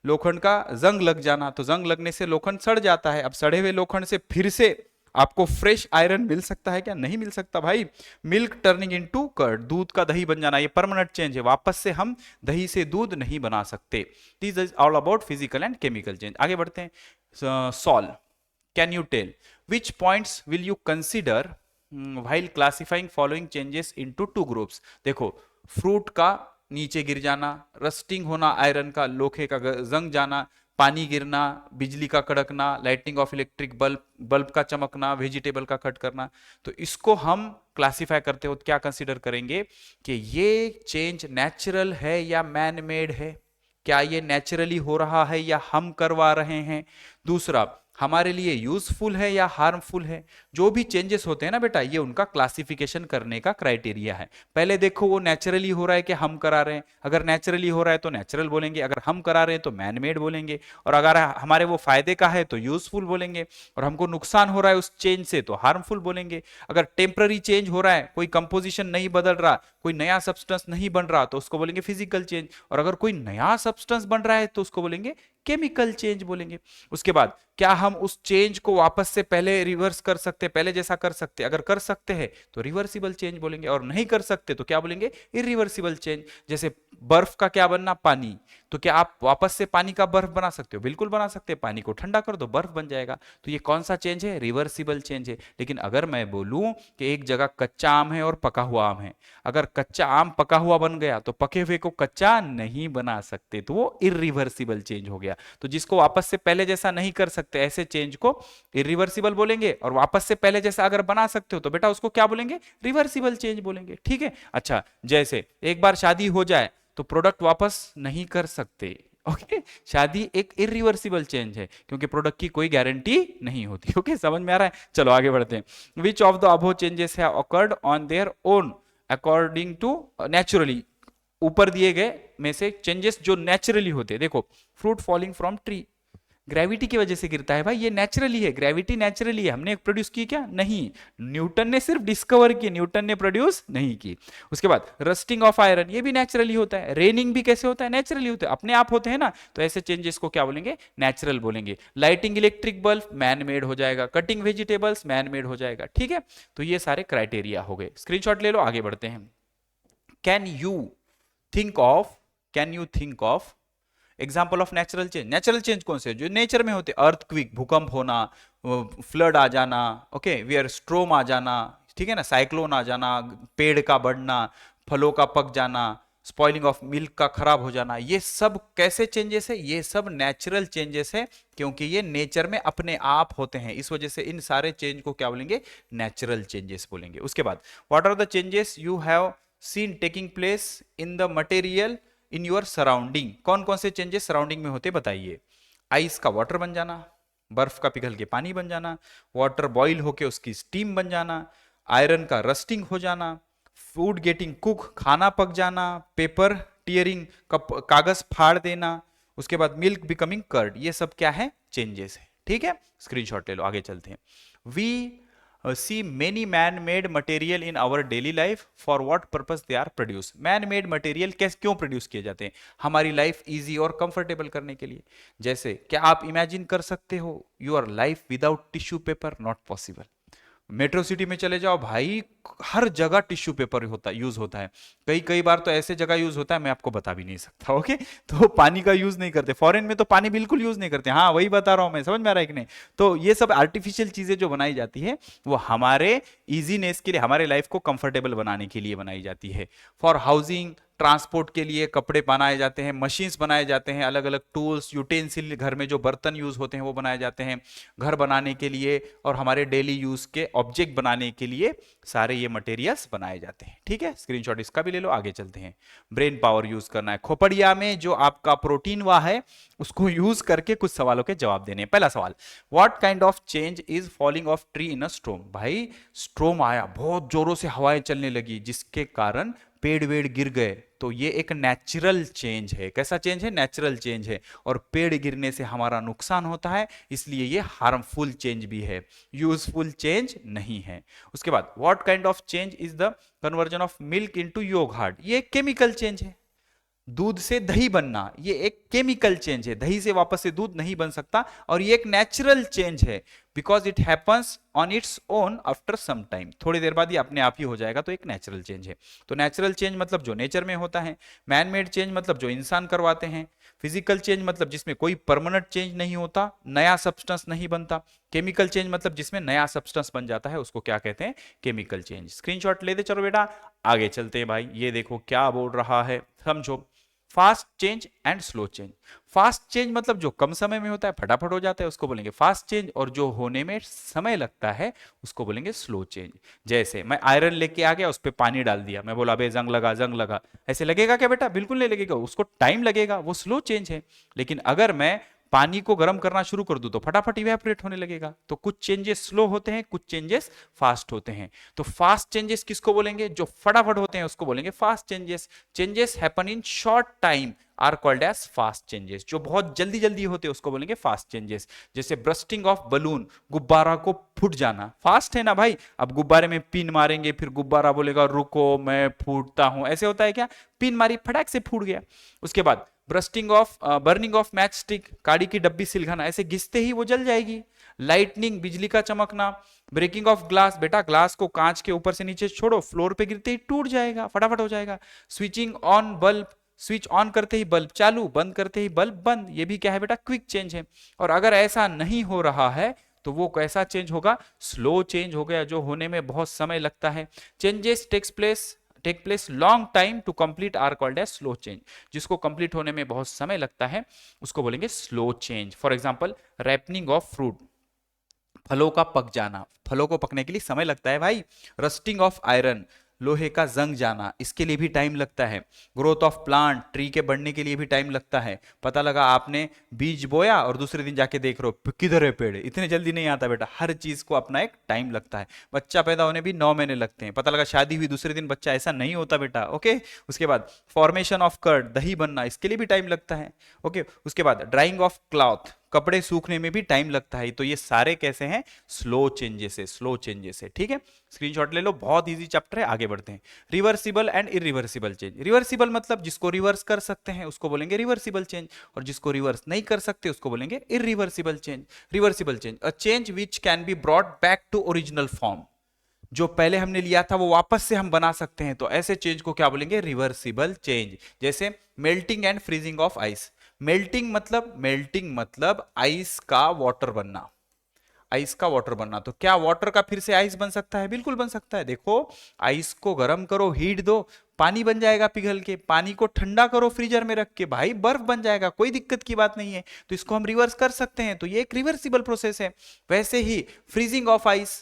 लोखंड का जंग लग जाना, तो जंग लगने से लोखंड सड़ जाता है। अब सड़े हुए लोखंड से फिर से आपको फ्रेश आयरन मिल सकता है क्या, नहीं मिल सकता भाई। मिल्क टर्निंग इनटू कर्ड, दूध का दही बन जाना, ये परमानेंट चेंज है, वापस से हम दही से दूध नहीं बना सकते। This is all about physical and chemical change. आगे बढ़ते हैं। So, can you tell which points will you consider while classifying following changes into two groups. देखो, फ्रूट का नीचे गिर जाना, रस्टिंग होना आयरन का, लोहे का जंग जाना, पानी गिरना, बिजली का कड़कना, lighting of electric bulb, bulb का चमकना, वेजिटेबल का कट करना, तो इसको हम क्लासिफाई करते हो क्या कंसीडर करेंगे कि ये चेंज नेचुरल है या मैन मेड है, क्या ये नेचुरली हो रहा है या हम करवा रहे हैं। दूसरा, हमारे लिए यूजफुल है या हार्मफुल है। जो भी चेंजेस होते हैं ना बेटा, ये उनका क्लासिफिकेशन करने का क्राइटेरिया है। पहले देखो वो नेचुरली हो रहा है कि हम करा रहे हैं, अगर नेचुरली हो रहा है तो नेचुरल बोलेंगे, अगर हम करा रहे हैं तो मैन मेड बोलेंगे, और अगर हमारे वो फायदे का है तो यूजफुल बोलेंगे, और हमको नुकसान हो रहा है उस चेंज से तो हार्मफुल बोलेंगे। अगर टेम्पररी चेंज हो रहा है, कोई कंपोजिशन नहीं बदल रहा, कोई नया सब्सटेंस नहीं बन रहा, तो उसको बोलेंगे फिजिकल चेंज, और अगर कोई नया सब्सटेंस बन रहा है तो उसको बोलेंगे केमिकल चेंज बोलेंगे। उसके बाद, क्या हम उस चेंज को वापस से पहले रिवर्स कर सकते, पहले जैसा कर सकते, अगर कर सकते हैं तो रिवर्सिबल चेंज बोलेंगे, और नहीं कर सकते तो क्या बोलेंगे, इरिवर्सिबल चेंज। जैसे बर्फ का क्या बनना, पानी, तो क्या आप वापस से पानी का बर्फ बना सकते हो, बिल्कुल बना सकते हैं, पानी को ठंडा कर दो बर्फ बन जाएगा। तो ये कौन सा चेंज है, रिवर्सिबल चेंज है। लेकिन अगर मैं बोलूं कि एक जगह कच्चा आम है और पका हुआ आम है, अगर कच्चा आम पका हुआ बन गया तो पके हुए को कच्चा नहीं बना सकते, तो वो इरिवर्सिबल चेंज हो गया। गया। तो जिसको वापस से पहले जैसा नहीं कर सकते ऐसे चेंज को इरिवर्सिबल बोलेंगे, और वापस से पहले जैसा अगर बना सकते हो तो बेटा उसको क्या बोलेंगे, रिवर्सिबल चेंज बोलेंगे। ठीक है, अच्छा जैसे एक बार शादी हो जाए तो प्रोडक्ट वापस नहीं कर सकते। ओके, शादी एक इरिवर्सिबल चेंज है क्योंकि प्रोडक्ट की कोई गारंटी नहीं होती। ओके, समझ में आ रहा है? चलो आगे बढ़ते हैं। Which of the above changes have occurred on their own according to naturally, ऊपर दिए गए में से चेंजेस जो नेचुरली होते हैं। देखो, fruit falling from tree, gravity की वजह से गिरता है भाई, ये नेचुरली है, ग्रेविटी नेचुरली है, हमने प्रोड्यूस की क्या? नहीं, न्यूटन ने सिर्फ डिस्कवर की, न्यूटन ने प्रोड्यूस नहीं की। उसके बाद रस्टिंग ऑफ आयरन, ये भी नेचुरली होता है। रेनिंग भी कैसे होता है? नेचुरली होता है, अपने आप होते हैं ना, तो ऐसे चेंजेस को क्या बोलेंगे? नेचुरल बोलेंगे। Lighting electric bulb man made हो जाएगा, कटिंग वेजिटेबल्स मैन मेड हो जाएगा। ठीक है, तो ये सारे क्राइटेरिया हो गए, स्क्रीनशॉट ले लो, आगे बढ़ते हैं। Can you think of, can you think of example of natural change? Natural change कौन से जो नेचर में होते? अर्थक्विक, भूकंप होना, फ्लड आ जाना, ओके, वियर स्ट्रोम आ जाना, ठीक है ना, साइक्लोन आ जाना, पेड़ का बढ़ना, फलों का पक जाना, स्पॉइलिंग ऑफ मिल्क का खराब हो जाना, ये सब कैसे चेंजेस है? ये सब नेचुरल चेंजेस है, क्योंकि ये नेचर में अपने आप होते हैं, इस वजह से इन सारे चेंज को क्या बोलेंगे? नेचुरल चेंजेस बोलेंगे। उसके बाद what are the changes you have seen taking place in the material in your surrounding? कौन कौन से चेंजेस सराउंडिंग में होते बताइए? आइस का वाटर बन जाना, बर्फ का पिघल के पानी बन जाना, वाटर बॉईल होके उसकी स्टीम बन जाना, आयरन का रस्टिंग हो जाना, फूड गेटिंग कुक, खाना पक जाना, पेपर टीयरिंग, कागज फाड़ देना, उसके बाद मिल्क बिकमिंग कर्ड, ये सब क्या है? चेंजेस है। ठीक है, स्क्रीनशॉट ले लो, आगे चलते हैं। We see many man-made material in our daily life, for what purpose they are produced? man-made material कैसे क्यों प्रोड्यूस किए जाते हैं? हमारी लाइफ इजी और कंफर्टेबल करने के लिए। जैसे क्या आप इमेजिन कर सकते हो your life without tissue paper? Not possible. Metro city में चले जाओ भाई, हर जगह टिश्यू पेपर होता यूज होता है, कई कई बार तो ऐसे जगह यूज होता है मैं आपको बता भी नहीं सकता। ओके, तो पानी का यूज नहीं करते, फॉरेन में तो पानी बिल्कुल यूज नहीं करते। हाँ, वही बता रहा हूं मैं, समझ में आ रहा है कि नहीं? तो ये सब आर्टिफिशियल चीजें जो बनाई जाती है वो हमारे इजीनेस के लिए, हमारे लाइफ को कंफर्टेबल बनाने के लिए बनाई जाती है। फॉर हाउसिंग, ट्रांसपोर्ट के लिए कपड़े बनाए जाते हैं, मशीन्स बनाए जाते हैं, अलग अलग टूल्स, यूटेंसिल, घर में जो बर्तन यूज होते हैं वो बनाए जाते हैं घर बनाने के लिए, और हमारे डेली यूज के ऑब्जेक्ट बनाने के लिए सारे ये मटेरियल्स बनाए जाते हैं। ठीक है, स्क्रीनशॉट इसका भी ले लो, आगे चलते हैं। ब्रेन पावर यूज करना है, खोपड़िया में जो आपका प्रोटीन हुआ है उसको यूज करके कुछ सवालों के जवाब देने हैं। पहला सवाल, what kind of change is falling of tree in अ स्ट्रोम? भाई स्ट्रोम आया, बहुत जोरों से हवाएं चलने लगी जिसके कारण पेड़ वेड़ गिर गए, तो ये एक नेचुरल चेंज है। कैसा चेंज है? नेचुरल चेंज है। और पेड़ गिरने से हमारा नुकसान होता है, इसलिए ये हार्मफुल चेंज भी है, यूजफुल चेंज नहीं है। उसके बाद what kind of change is the conversion of milk into yogurt? ये केमिकल चेंज है। दूध से दही बनना, ये एक केमिकल चेंज है, दही से वापस से दूध नहीं बन सकता, और ये एक नेचुरल चेंज है, because it happens on its own after some time, थोड़ी देर बाद ये अपने आप ही हो जाएगा, तो एक नेचुरल चेंज है। तो नेचुरल चेंज मतलब जो नेचर में होता है, मैन मेड चेंज मतलब जो इंसान करवाते हैं, फिजिकल चेंज मतलब जिसमें कोई परमानेंट चेंज नहीं होता, नया सब्सटेंस नहीं बनता, केमिकल चेंज मतलब जिसमें नया सब्सटेंस बन जाता है, उसको क्या कहते हैं? Chemical change. स्क्रीनशॉट ले दे, चलो बेटा आगे चलते हैं। भाई ये देखो क्या बोल रहा है, समझो। Fast change and slow change. Fast change मतलब जो कम समय में होता है, फटाफट हो जाता है, उसको बोलेंगे फास्ट चेंज, और जो होने में समय लगता है उसको बोलेंगे स्लो चेंज। जैसे मैं आयरन लेके आ गया, उस पर पानी डाल दिया, मैं बोला बे जंग लगा जंग लगा, ऐसे लगेगा क्या बेटा? बिल्कुल नहीं लगेगा, उसको टाइम लगेगा, वो स्लो चेंज है। लेकिन अगर मैं पानी को गर्म करना शुरू कर दूं तो फटाफट इवेपोरेट होने लगेगा। तो कुछ चेंजेस स्लो होते हैं, कुछ चेंजेस फास्ट होते हैं। तो फास्ट चेंजेस किसको बोलेंगे? जो फटाफट होते हैं उसको बोलेंगे fast changes. Changes happen in short time are called as fast changes. जो बहुत जल्दी जल्दी होते हैं उसको बोलेंगे फास्ट चेंजेस। जैसे ब्रस्टिंग ऑफ बलून, गुब्बारा को फूट जाना, फास्ट है ना भाई। अब गुब्बारे में पिन मारेंगे, फिर गुब्बारा बोलेगा रुको मैं फूटता हूं, ऐसे होता है क्या? पिन मारी, फटाक से फूट गया। उसके बाद bursting of burning of match stick, काड़ी की डब्बी सिलगाना, ऐसे घिसते ही वो जल जाएगी। लाइटनिंग, बिजली का चमकना। ब्रेकिंग ऑफ ग्लास, बेटा ग्लास को कांच के ऊपर से नीचे छोड़ो, फ्लोर पे गिरते ही टूट जाएगा, फटाफट हो जाएगा। Switching on bulb, switch on करते ही बल्ब चालू, बंद करते ही बल्ब बंद, ये भी क्या है बेटा? क्विक चेंज है। और अगर ऐसा नहीं हो रहा है तो वो कैसा चेंज होगा? स्लो चेंज हो गया, जो होने में बहुत समय लगता है। Changes takes place, take place long time to complete are called as slow change. जिसको कंप्लीट होने में बहुत समय लगता है उसको बोलेंगे slow change. For example ripening of fruit, फलों का पक जाना, फलों को पकने के लिए समय लगता है भाई। रस्टिंग ऑफ आयरन, लोहे का जंग जाना, इसके लिए भी टाइम लगता है। ग्रोथ ऑफ प्लांट, ट्री के बढ़ने के लिए भी टाइम लगता है। पता लगा आपने बीज बोया और दूसरे दिन जाके देख रहे हो किधर है पेड़, इतने जल्दी नहीं आता बेटा, हर चीज को अपना एक टाइम लगता है। बच्चा पैदा होने भी 9 महीने लगते हैं, पता लगा शादी हुई दूसरे दिन बच्चा, ऐसा नहीं होता बेटा। ओके, उसके बाद फॉर्मेशन ऑफ कर्ड, दही बनना, इसके लिए भी टाइम लगता है। ओके, उसके बाद ड्राइंग ऑफ क्लॉथ, कपड़े सूखने में भी टाइम लगता है। तो ये सारे कैसे हैं, स्लो चेंजेस है, स्लो चेंजेस है। ठीक है, स्क्रीनशॉट ले लो, बहुत इजी चैप्टर है। आगे बढ़ते हैं। Reversible and irreversible change. Reversible मतलब जिसको रिवर्स कर सकते हैं उसको बोलेंगे रिवर्सिबल चेंज, और जिसको रिवर्स नहीं कर सकते उसको बोलेंगे irreversible change. Reversible change, a change which can be brought back to original form, जो पहले हमने लिया था वो वापस से हम बना सकते हैं, तो ऐसे चेंज को क्या बोलेंगे, रिवर्सिबल चेंज। जैसे melting and freezing of ice. Melting मतलब आइस का वाटर बनना, आइस का वाटर बनना। तो क्या वाटर का फिर से आइस बन सकता है? बिल्कुल बन सकता है। देखो, आइस को गर्म करो, हीट दो, पानी बन जाएगा पिघल के। पानी को ठंडा करो फ्रीजर में रख के, भाई बर्फ बन जाएगा, कोई दिक्कत की बात नहीं है। तो इसको हम रिवर्स कर सकते हैं, तो ये एक रिवर्सिबल प्रोसेस है। वैसे ही फ्रीजिंग ऑफ आइस,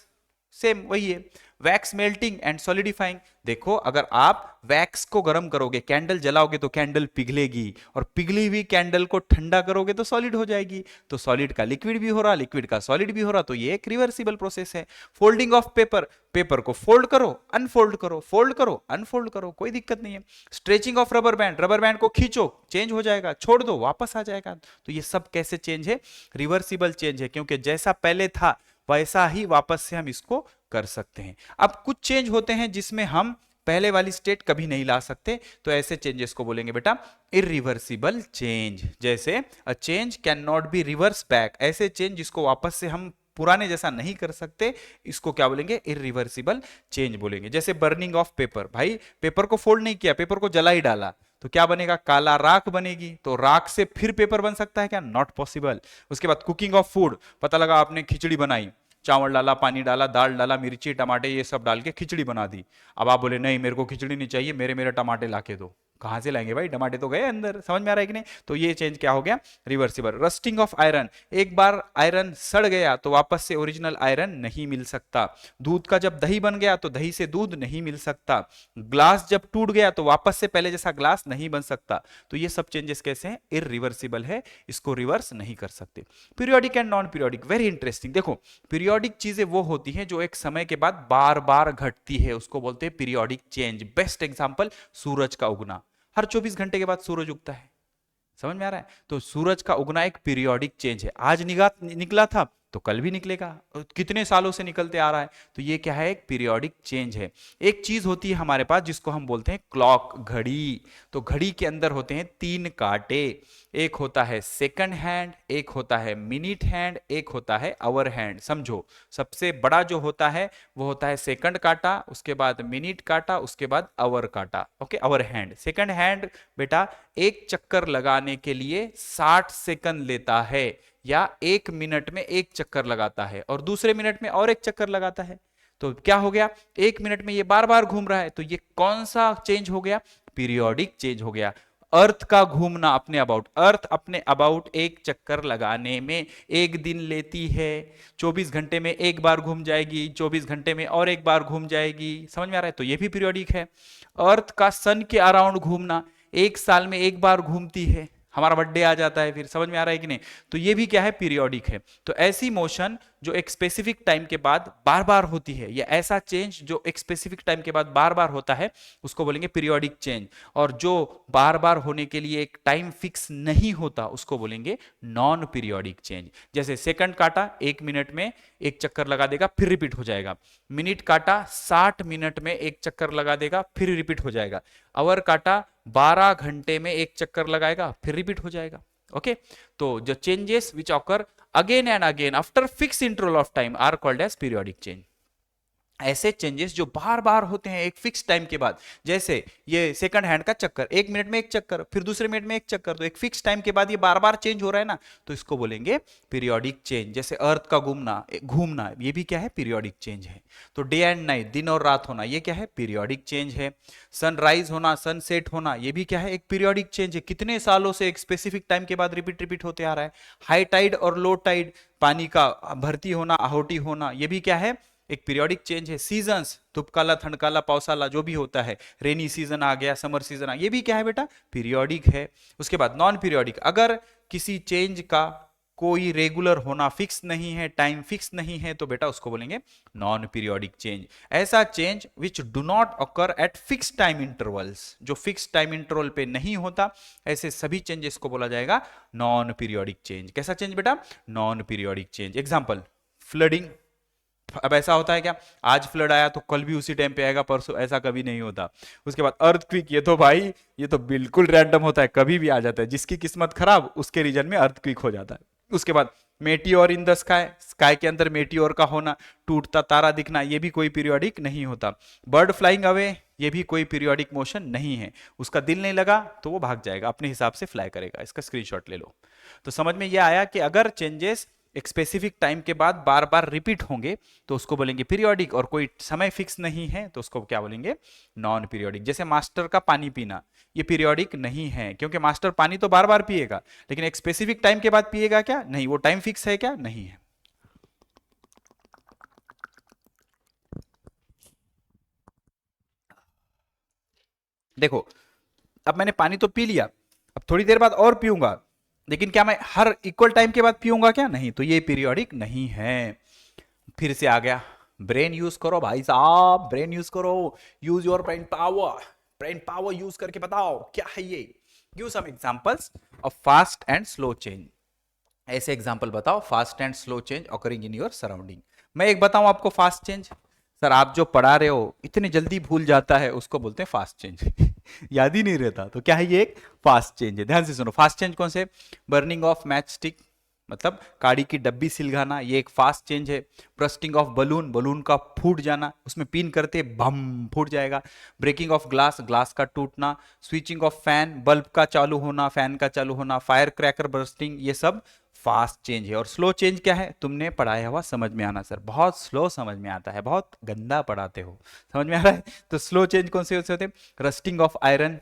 सेम वही है। वैक्स मेल्टिंग एंड सॉलिडिफाइंग, देखो अगर आप वैक्स को गर्म करोगे, कैंडल जलाओगे तो कैंडल पिघलेगी, और पिघली हुई कैंडल को ठंडा करोगे तो सॉलिड हो जाएगी। तो सॉलिड का लिक्विड भी हो रहा, लिक्विड का सॉलिड भी हो रहा, तो ये एक रिवर्सिबल प्रोसेस है। फोल्डिंग ऑफ पेपर, पेपर को फोल्ड करो, अनफोल्ड करो, फोल्ड करो, अनफोल्ड करो, कोई दिक्कत नहीं है। Stretching of rubber band, rubber band को खींचो, चेंज हो जाएगा, छोड़ दो वापस आ जाएगा। तो ये सब कैसे चेंज है, रिवर्सिबल चेंज है, क्योंकि जैसा पहले था वैसा ही वापस से हम इसको कर सकते हैं। अब कुछ चेंज होते हैं जिसमें हम पहले वाली स्टेट कभी नहीं ला सकते, तो ऐसे चेंजेस को बोलेंगे बेटा इरिवर्सिबल चेंज। जैसे a change can not be reverse back, ऐसे चेंज जिसको वापस से हम पुराने जैसा नहीं कर सकते, इसको क्या बोलेंगे, इरिवर्सिबल चेंज बोलेंगे। जैसे बर्निंग ऑफ पेपर, भाई पेपर को फोल्ड नहीं किया, पेपर को जला ही डाला, तो क्या बनेगा, काला राख बनेगी। तो राख से फिर पेपर बन सकता है क्या? Not possible. उसके बाद कुकिंग ऑफ फूड, पता लगा आपने खिचड़ी बनाई, चावल डाला, पानी डाला, दाल डाला, मिर्ची टमाटे ये सब डाल के खिचड़ी बना दी। अब आप बोले नहीं मेरे को खिचड़ी नहीं चाहिए, मेरे मेरे टमाटे लाके दो। कहां से लाएंगे भाई, टमाटे तो गए अंदर, समझ में आ रहा है कि नहीं? तो ये चेंज क्या हो गया, रिवर्सिबल। रस्टिंग ऑफ आयरन, एक बार आयरन सड़ गया तो वापस से ओरिजिनल आयरन नहीं मिल सकता। दूध का जब दही बन गया तो दही से दूध नहीं मिल सकता। ग्लास जब टूट गया तो वापस से पहले जैसा ग्लास नहीं बन सकता। तो ये सब चेंजेस कैसे हैं, इरिवर्सिबल है, इसको रिवर्स नहीं कर सकते। Periodic and non periodic, very interesting. देखो, पीरियोडिक चीजें वो होती हैं जो एक समय के बाद बार बार घटती है, उसको बोलते हैं पीरियोडिक चेंज। बेस्ट एग्जांपल, सूरज का उगना, हर 24 घंटे के बाद सूरज उगता है, समझ में आ रहा है? तो सूरज का उगना एक पीरियोडिक चेंज है, आज निकला था तो कल भी निकलेगा, कितने सालों से निकलते आ रहा है, तो ये क्या है, एक पीरियोडिक चेंज है। एक चीज होती है हमारे पास जिसको हम बोलते हैं क्लॉक, घड़ी। तो घड़ी के अंदर होते हैं 3 कांटे, एक होता है सेकंड हैंड, एक होता है मिनट हैंड, एक होता है आवर हैंड। समझो, सबसे बड़ा जो होता है वो होता है सेकंड कांटा, उसके बाद मिनट कांटा, उसके बाद आवर कांटा। Okay, hour hand. Second hand बेटा एक चक्कर लगाने के लिए 60 सेकंड लेता है, या 1 मिनट में एक चक्कर लगाता है, और दूसरे मिनट में और एक चक्कर लगाता है। तो क्या हो गया, 1 मिनट में ये बार बार घूम रहा है, तो ये कौन सा चेंज हो गया, पीरियोडिक चेंज हो गया। अर्थ का घूमना अपने अबाउट, अर्थ अपने अबाउट एक चक्कर लगाने में 1 दिन लेती है, 24 घंटे में एक बार घूम जाएगी, 24 घंटे में और एक बार घूम जाएगी, समझ में आ रहा है? तो ये भी पीरियोडिक है। अर्थ का सन के अराउंड घूमना, 1 साल में एक बार घूमती है, हमारा बर्थडे आ जाता है फिर, समझ में आ रहा है कि नहीं? तो ये भी क्या है, पीरियोडिक है। तो ऐसी मोशन जो एक स्पेसिफिक टाइम के बाद बार बार होती है, या ऐसा चेंज जो एक स्पेसिफिक टाइम के बाद बार बार होता है, उसको बोलेंगे पीरियोडिक चेंज। और जो बार बार होने के लिए एक टाइम फिक्स नहीं होता उसको बोलेंगे नॉन पीरियोडिक चेंज। जैसे सेकंड काटा 1 मिनट में एक चक्कर लगा देगा फिर रिपीट हो जाएगा, मिनट काटा 60 मिनट में एक चक्कर लगा देगा फिर रिपीट हो जाएगा, आवर काटा 12 घंटे में एक चक्कर लगाएगा फिर रिपीट हो जाएगा। ओके, तो जो changes which occur again and again after fixed interval of time are called as periodic change. ऐसे चेंजेस जो बार बार होते हैं एक फिक्स टाइम के बाद, जैसे ये सेकंड हैंड का चक्कर, 1 मिनट में एक चक्कर, फिर दूसरे मिनट में एक चक्कर, तो एक फिक्स टाइम के बाद ये बार बार चेंज हो रहा है ना, तो इसको बोलेंगे पीरियोडिक चेंज। जैसे अर्थ का घूमना ये भी क्या है, पीरियोडिक चेंज है। तो डे एंड नाइट, दिन और रात होना, ये क्या है, पीरियोडिक चेंज है। सनराइज होना, सनसेट होना, ये भी क्या है, एक पीरियोडिक चेंज है। कितने सालों से एक स्पेसिफिक टाइम के बाद रिपीट रिपीट होते आ रहा है। हाई टाइड और लो टाइड, पानी का भर्ती होना, आहोटी होना, ये भी क्या है, एक पीरियोडिक चेंज है। सीजन्स, धूपकाला, ठंडकाला, पावसाला, जो भी होता है, रेनी सीजन आ गया, समर सीजन आ, ये भी क्या है बेटा, पीरियोडिक है। उसके बाद नॉन पीरियोडिक, अगर किसी चेंज का कोई रेगुलर होना फिक्स नहीं है, टाइम फिक्स नहीं है, तो बेटा उसको बोलेंगे नॉन पीरियोडिक चेंज। ऐसा change which do not occur at fix time intervals, जो फिक्स टाइम इंटरवल पे नहीं होता, ऐसे सभी चेंजेस को बोला जाएगा नॉन पीरियोडिक चेंज। कैसा चेंज बेटा, non periodic change. Example, flooding. अब ऐसा होता है क्या, आज फ्लड आया तो कल भी उसी टाइम पे आएगा, परसों, ऐसा कभी नहीं होता। उसके बाद अर्थक्विक, ये तो भाई ये तो बिल्कुल रैंडम होता है, कभी भी आ जाता है। जिसकी किस्मत खराब उसके रीजन में अर्थक्विक हो जाता है। उसके बाद meteor in the sky, sky के अंदर मेटियोर का होना, टूटता तारा दिखना, ये भी कोई पीरियोडिक नहीं होता। बर्ड फ्लाइंग अवे, ये भी कोई पीरियोडिक मोशन नहीं है। उसका दिल नहीं लगा तो वो भाग जाएगा, अपने हिसाब से फ्लाई करेगा। इसका स्क्रीनशॉट ले लो। तो समझ में ये आया कि अगर चेंजेस एक स्पेसिफिक टाइम के बाद बार बार रिपीट होंगे तो उसको बोलेंगे पीरियोडिक, और कोई समय फिक्स नहीं है तो उसको क्या बोलेंगे, नॉन पीरियोडिक। जैसे मास्टर का पानी पीना, ये पीरियोडिक नहीं है, क्योंकि मास्टर पानी तो बार बार पिएगा, लेकिन एक स्पेसिफिक टाइम के बाद पिएगा क्या, नहीं, वो टाइम फिक्स है क्या, नहीं है। देखो, अब मैंने पानी तो पी लिया, अब थोड़ी देर बाद और पीऊंगा, लेकिन क्या मैं हर इक्वल टाइम के बाद पीऊंगा क्या, नहीं, तो ये पीरियोडिक नहीं है। फिर से आ गया, ब्रेन यूज करो भाई साहब, ब्रेन यूज करो, use your brain power, brain power use करके बताओ क्या है ये। Give some examples of fast and slow change. ऐसे एग्जांपल बताओ, fast and slow change occurring in your surrounding. मैं एक बताऊं आपको फास्ट चेंज, सर आप जो पढ़ा रहे हो इतनी जल्दी भूल जाता है, उसको बोलते हैं फास्ट चेंज। याद ही नहीं रहता, तो क्या है ये, एक फास्ट चेंज है। ध्यान से सुनो, फास्ट चेंज कौन से, बर्निंग ऑफ मैच स्टिक, मतलब काड़ी की डब्बी सिलगाना, ये एक फास्ट चेंज है। ब्रस्टिंग ऑफ बलून, बलून का फूट जाना, उसमें पिन करते बम फूट जाएगा। ब्रेकिंग ऑफ ग्लास, ग्लास का टूटना। स्विचिंग ऑफ फैन, बल्ब का चालू होना, फैन का चालू होना। फायर क्रैकर बर्स्टिंग, ये सब फास्ट चेंज है। और स्लो चेंज क्या है, तुमने पढ़ाया हुआ समझ में आना, सर बहुत स्लो समझ में आता है, बहुत गंदा पढ़ाते हो, समझ में आ रहा है। तो स्लो चेंज कौन से होते हैं, रस्टिंग ऑफ आयरन,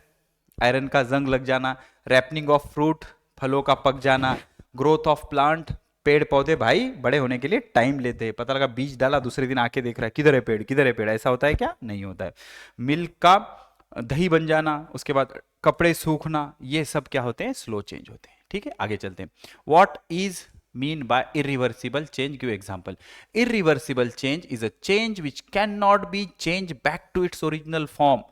आयरन का जंग लग जाना। रैपनिंग ऑफ फ्रूट, फलों का पक जाना। ग्रोथ ऑफ प्लांट, पेड़ पौधे भाई बड़े होने के लिए टाइम लेते हैं, पता लगा बीज डाला दूसरे दिन आके देख रहा है किधर है पेड़, किधर है पेड़, ऐसा होता है क्या, नहीं होता है। मिल्क का दही बन जाना, उसके बाद कपड़े सूखना, ये सब क्या होते हैं, स्लो चेंज होते हैं। ठीक है, आगे चलते हैं। What is mean by irreversible change, give example. Irreversible change is a change which can not be change back to its original form.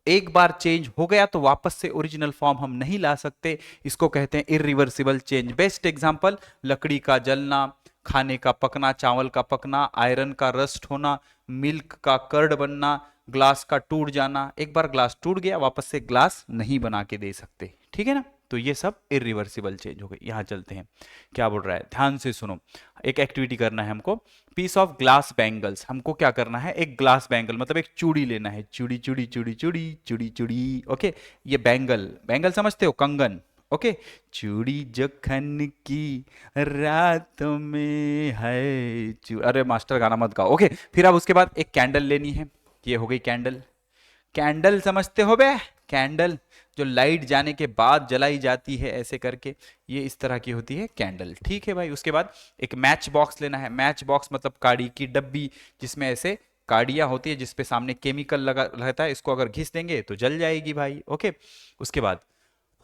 एक बार चेंज हो गया तो वापस से ओरिजिनल फॉर्म हम नहीं ला सकते, इसको कहते हैं इरिवर्सिबल चेंज। बेस्ट एग्जांपल, लकड़ी का जलना, खाने का पकना, चावल का पकना, आयरन का रस्ट होना, मिल्क का कर्ड बनना, ग्लास का टूट जाना। एक बार ग्लास टूट गया, वापस से ग्लास नहीं बना के दे सकते, ठीक है ना। तो ये सब इरिवर्सिबल चेंज हो गई। यहां चलते हैं, क्या बोल रहा है, ध्यान से सुनो। एक एक्टिविटी करना है हमको, पीस ऑफ ग्लास बैंगल्स। हमको क्या करना है, एक ग्लास बैंगल मतलब एक चूड़ी लेना है, चूड़ी चूड़ी चूड़ी चूड़ी चूड़ी चूड़ी, ओके। ये बैंगल, बैंगल समझते हो, कंगन, ओके। चूड़ी जखन की रातों में है अरे मास्टर गाना मत गाओ, ओके। फिर अब उसके बाद एक कैंडल लेनी है, ये हो गई कैंडल। कैंडल समझते हो बे, कैंडल जो लाइट जाने के बाद जलाई जाती है ऐसे करके, ये इस तरह की होती है कैंडल, ठीक है भाई। उसके बाद एक मैच बॉक्स लेना है, मैच बॉक्स मतलब काड़ी की डब्बी, जिसमें ऐसे काड़ियां होती है, जिसपे सामने केमिकल लगा रहता है, इसको अगर घिस देंगे तो जल जाएगी भाई, ओके। उसके बाद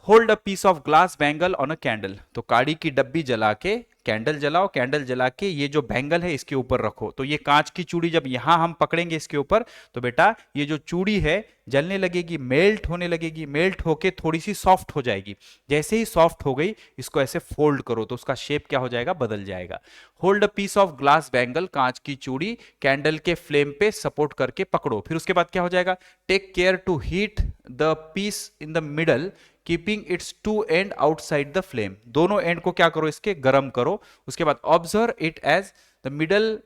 hold a piece of glass bangle on a candle, तो काड़ी की डब्बी जला के कैंडल जलाओ, कैंडल जला के ये जो बैंगल है इसके ऊपर रखो। तो ये कांच की चूड़ी जब यहां हम पकड़ेंगे इसके ऊपर, तो बेटा ये जो चूड़ी है जलने लगेगी, मेल्ट होने लगेगी, मेल्ट होके थोड़ी सी सॉफ्ट हो जाएगी। जैसे ही सॉफ्ट हो गई, इसको ऐसे फोल्ड करो तो उसका शेप क्या हो जाएगा, बदल जाएगा। Hold a piece of glass bangle, कांच की चूड़ी कैंडल के फ्लेम पे सपोर्ट करके पकड़ो। फिर उसके बाद क्या हो जाएगा, take care to heat the piece in the middle, keeping its two end outside the flame. दोनों एंड को क्या करो, इसके गर्म करो। उसके बाद observe it as the middle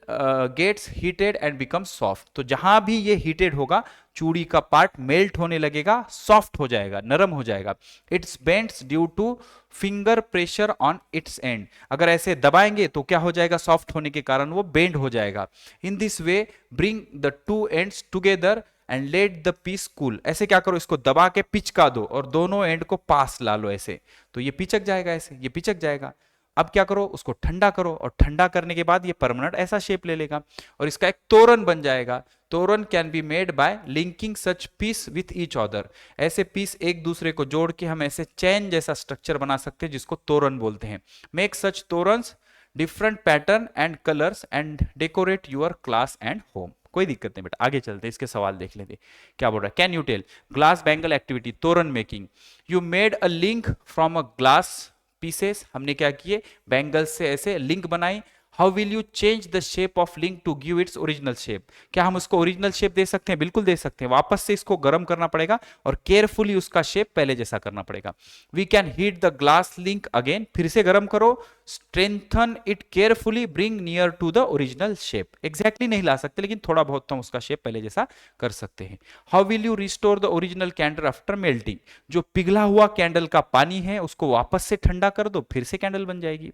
gets heated and become soft. तो जहां भी ये हीटेड होगा चूड़ी का पार्ट मेल्ट होने लगेगा, सॉफ्ट हो जाएगा, नरम हो जाएगा। Its bends due to finger pressure on its end. अगर ऐसे दबाएंगे तो क्या हो जाएगा, सॉफ्ट होने के कारण वो बेंड हो जाएगा। In this way bring the two ends together and let the piece cool. ऐसे क्या करो, इसको दबा के पिचका दो और दोनों एंड को पास ला लो ऐसे, तो ये पिचक जाएगा, ऐसे ये पिचक जाएगा। अब क्या करो, उसको ठंडा करो और ठंडा करने के बाद ये परमानेंट ऐसा शेप ले लेगा और इसका एक तोरण बन जाएगा। Toran can be made by linking such piece with each other. ऐसे पीस एक दूसरे को जोड़ के हम ऐसे चैन जैसा स्ट्रक्चर बना सकते हैं जिसको तोरण बोलते हैं। Make such torans different pattern and colours and decorate your class and home. कोई दिक्कत नहीं बेटा, आगे चलते हैं, इसके सवाल देख लेते क्या बोल रहा है। Can you tell glass bangle activity toran making. You made a link from a glass pieces. हमने क्या किए, बैंगल्स से ऐसे लिंक बनाई। How will you change the shape of link to give its original shape. क्या हम उसको ओरिजिनल शेप दे सकते हैं? बिल्कुल दे सकते हैं। वापस से इसको गर्म करना पड़ेगा और केयरफुली उसका शेप पहले जैसा करना पड़ेगा। We can heat the glass link again. फिर से गर्म करो, strengthen it carefully, bring near to the original shape. Exactly नहीं ला सकते लेकिन थोड़ा बहुत तो हम उसका शेप पहले जैसा कर सकते हैं। How will you restore the original candle after melting. जो पिघला हुआ कैंडल का पानी है उसको वापस से ठंडा कर दो, फिर से कैंडल बन जाएगी।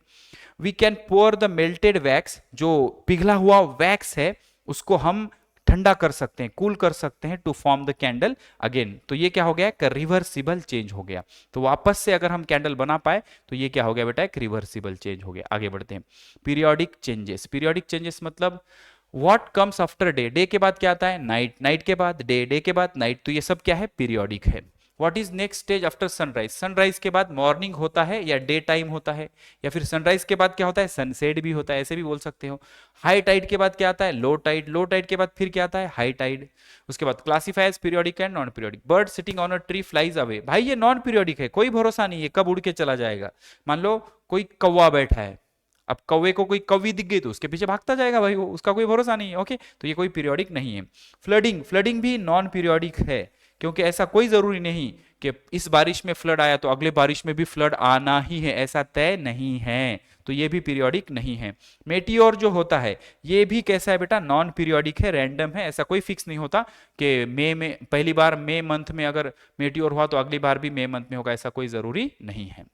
We can pour the melted wax. जो पिघला हुआ वैक्स है उसको हम ठंडा कर सकते हैं, कूल कर सकते हैं, to form the candle again. तो ये क्या हो गया, एक रिवर्सिबल चेंज हो गया। तो वापस से अगर हम कैंडल बना पाए तो ये क्या हो गया बेटा, एक रिवर्सिबल चेंज हो गया। आगे बढ़ते हैं। Periodic changes. पीरियोडिक चेंजेस मतलब what comes after day. Day के बाद क्या आता है, नाइट। नाइट के बाद डे, डे के बाद नाइट। तो ये सब क्या है, पीरियोडिक है। What is next stage after sunrise. Sunrise के बाद मॉर्निंग होता है या डे टाइम होता है, या फिर सनराइज के बाद क्या होता है, सनसेट भी होता है, ऐसे भी बोल सकते हो। हाई टाइड के बाद क्या आता है, लो टाइड। लो टाइड के बाद फिर क्या आता है, हाई टाइड। उसके बाद classify as periodic and non periodic. Bird sitting on a tree flies away. भाई ये नॉन पीरियोडिक है, कोई भरोसा नहीं है कब उड़ के चला जाएगा। मान लो कोई कौवा बैठा है, अब कौवे को कोई कौवी दिख गई तो उसके पीछे भागता जाएगा भाई, वो उसका कोई भरोसा नहीं है। ओके, तो ये कोई पीरियोडिक नहीं है। फ्लडिंग। फ्लडिंग भी नॉन पीरियोडिक है, क्योंकि ऐसा कोई जरूरी नहीं कि इस बारिश में फ्लड आया तो अगले बारिश में भी फ्लड आना ही है, ऐसा तय नहीं है। तो ये भी पीरियोडिक नहीं है। मेटियोर जो होता है ये भी कैसा है बेटा, नॉन पीरियोडिक है, रैंडम है। ऐसा कोई फिक्स नहीं होता कि मई में, पहली बार मई मंथ में अगर मेटियोर हुआ तो अगली बार भी मई मंथ में होगा, ऐसा कोई जरूरी नहीं है।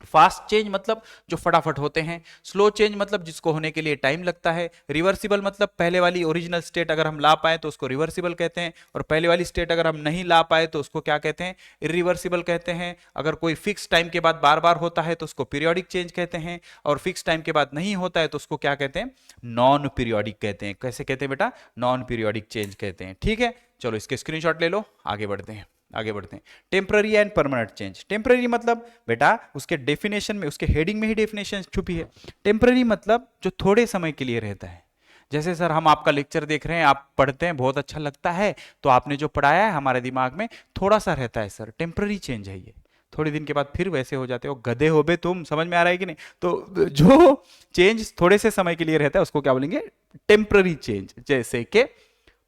फास्ट चेंज मतलब जो फटाफट होते हैं। स्लो चेंज मतलब जिसको होने के लिए टाइम लगता है। रिवर्सिबल मतलब पहले वाली ओरिजिनल स्टेट अगर हम ला पाए तो उसको रिवर्सिबल कहते हैं, और पहले वाली स्टेट अगर हम नहीं ला पाए तो उसको क्या कहते हैं, इरिवर्सिबल कहते हैं। अगर कोई फिक्स टाइम के बाद बार बार होता है तो उसको पीरियोडिक चेंज कहते हैं, और फिक्स टाइम के बाद नहीं होता है तो उसको क्या कहते हैं, नॉन पीरियोडिक कहते हैं। कैसे कहते हैं बेटा, नॉन पीरियोडिक चेंज कहते हैं। ठीक है, चलो इसके स्क्रीनशॉट ले लो, आगे बढ़ते हैं। आगे बढ़ते हैं। Temporary and permanent change. Temporary मतलब बेटा उसके डेफिनेशन में, उसके हेडिंग में ही डेफिनेशन छुपी है। टेम्पररी मतलब जो थोड़े समय के लिए रहता है। जैसे सर हम आपका लेक्चर देख रहे हैं, आप पढ़ते हैं, बहुत अच्छा लगता है, तो आपने जो पढ़ाया है हमारे दिमाग में थोड़ा सा रहता है सर, टेम्पररी चेंज है ये। थोड़े दिन के बाद फिर वैसे हो जाते हो, गधे हो बे तुम, समझ में आ रहा है कि नहीं। तो जो चेंज थोड़े से समय के लिए रहता है उसको क्या बोलेंगे, टेम्पररी चेंज। जैसे कि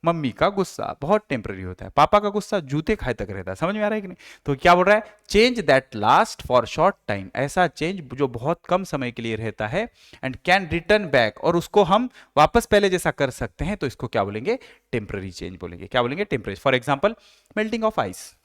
मम्मी का गुस्सा बहुत टेम्पररी होता है, पापा का गुस्सा जूते खाए तक रहता है, समझ में आ रहा है कि नहीं। तो क्या बोल रहा है, change that last for short time. ऐसा चेंज जो बहुत कम समय के लिए रहता है, एंड कैन रिटर्न बैक, और उसको हम वापस पहले जैसा कर सकते हैं, तो इसको क्या बोलेंगे, टेम्पररी चेंज बोलेंगे। क्या बोलेंगे, temporary. For example melting of ice.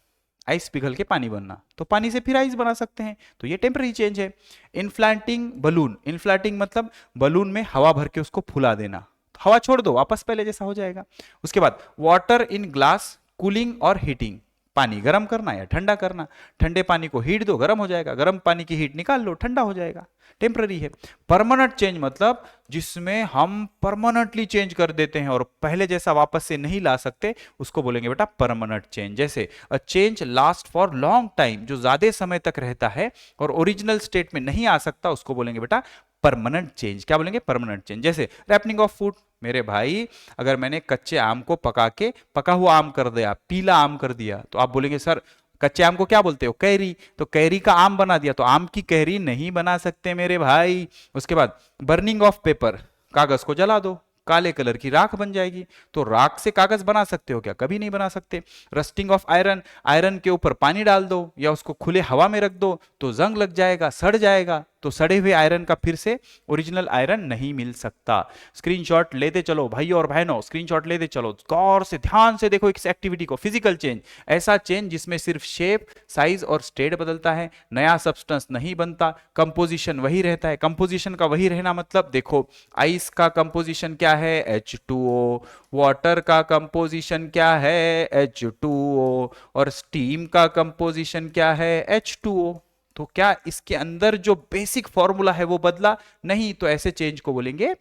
Ice पिघल के पानी बनना, तो पानी से फिर आइस बना सकते हैं, तो ये टेम्पररी चेंज है। इन्फ्लाटिंग बलून। इन्फ्लाटिंग मतलब बलून में हवा भर के उसको फुला देना, हवा छोड़ दो वापस पहले जैसा हो जाएगा। उसके बाद वाटर इन ग्लास, कूलिंग और हीटिंग। पानी गर्म करना या ठंडा करना। ठंडे पानी को हीट दो, गर्म हो जाएगा, गर्म पानी की हीट निकाल लो, ठंडा हो जाएगा, टेम्पररी है। परमानेंट चेंज मतलब जिसमें हम परमानेंटली चेंज कर देते हैं और पहले जैसा वापस से नहीं ला सकते, उसको बोलेंगे बेटा परमानेंट चेंज। जैसे a change last for long time, जो ज्यादा समय तक रहता है और ओरिजिनल स्टेट में नहीं आ सकता, उसको बोलेंगे बेटा परमानेंट चेंज। क्या बोलेंगे, परमानेंट चेंज। जैसे रैपनिंग ऑफ फूड। मेरे भाई अगर मैंने कच्चे आम को पका के पका हुआ आम कर दिया, पीला आम कर दिया, तो आप बोलेंगे सर कच्चे आम को क्या बोलते हो, कैरी, तो कैरी का आम बना दिया, तो आम की कैरी नहीं बना सकते मेरे भाई। उसके बाद बर्निंग ऑफ पेपर। कागज को जला दो, काले कलर की राख बन जाएगी, तो राख से कागज बना सकते हो क्या, कभी नहीं बना सकते। Rusting of iron. आयरन के ऊपर पानी डाल दो या उसको खुले हवा में रख दो तो जंग लग जाएगा, सड़ जाएगा, तो सड़े हुए आयरन का फिर से ओरिजिनल आयरन नहीं मिल सकता। स्क्रीनशॉट लेते चलो भाई और बहनों, स्क्रीनशॉट लेते चलो, गौर से ध्यान से देखो इस एक्टिविटी को। फिजिकल चेंज, ऐसा चेंज जिसमें सिर्फ शेप, साइज और स्टेट बदलता है, नया सब्सटेंस नहीं बनता, कंपोजिशन वही रहता है। कंपोजिशन का वही रहना मतलब देखो, आइस का कंपोजिशन क्या है, H2O, वाटर का कंपोजिशन क्या है, H2O, और स्टीम का कंपोजिशन क्या है, H2O। तो क्या इसके अंदर जो बेसिक फॉर्मूला है वो बदला नहीं, तो ऐसे चेंज को बोलेंगे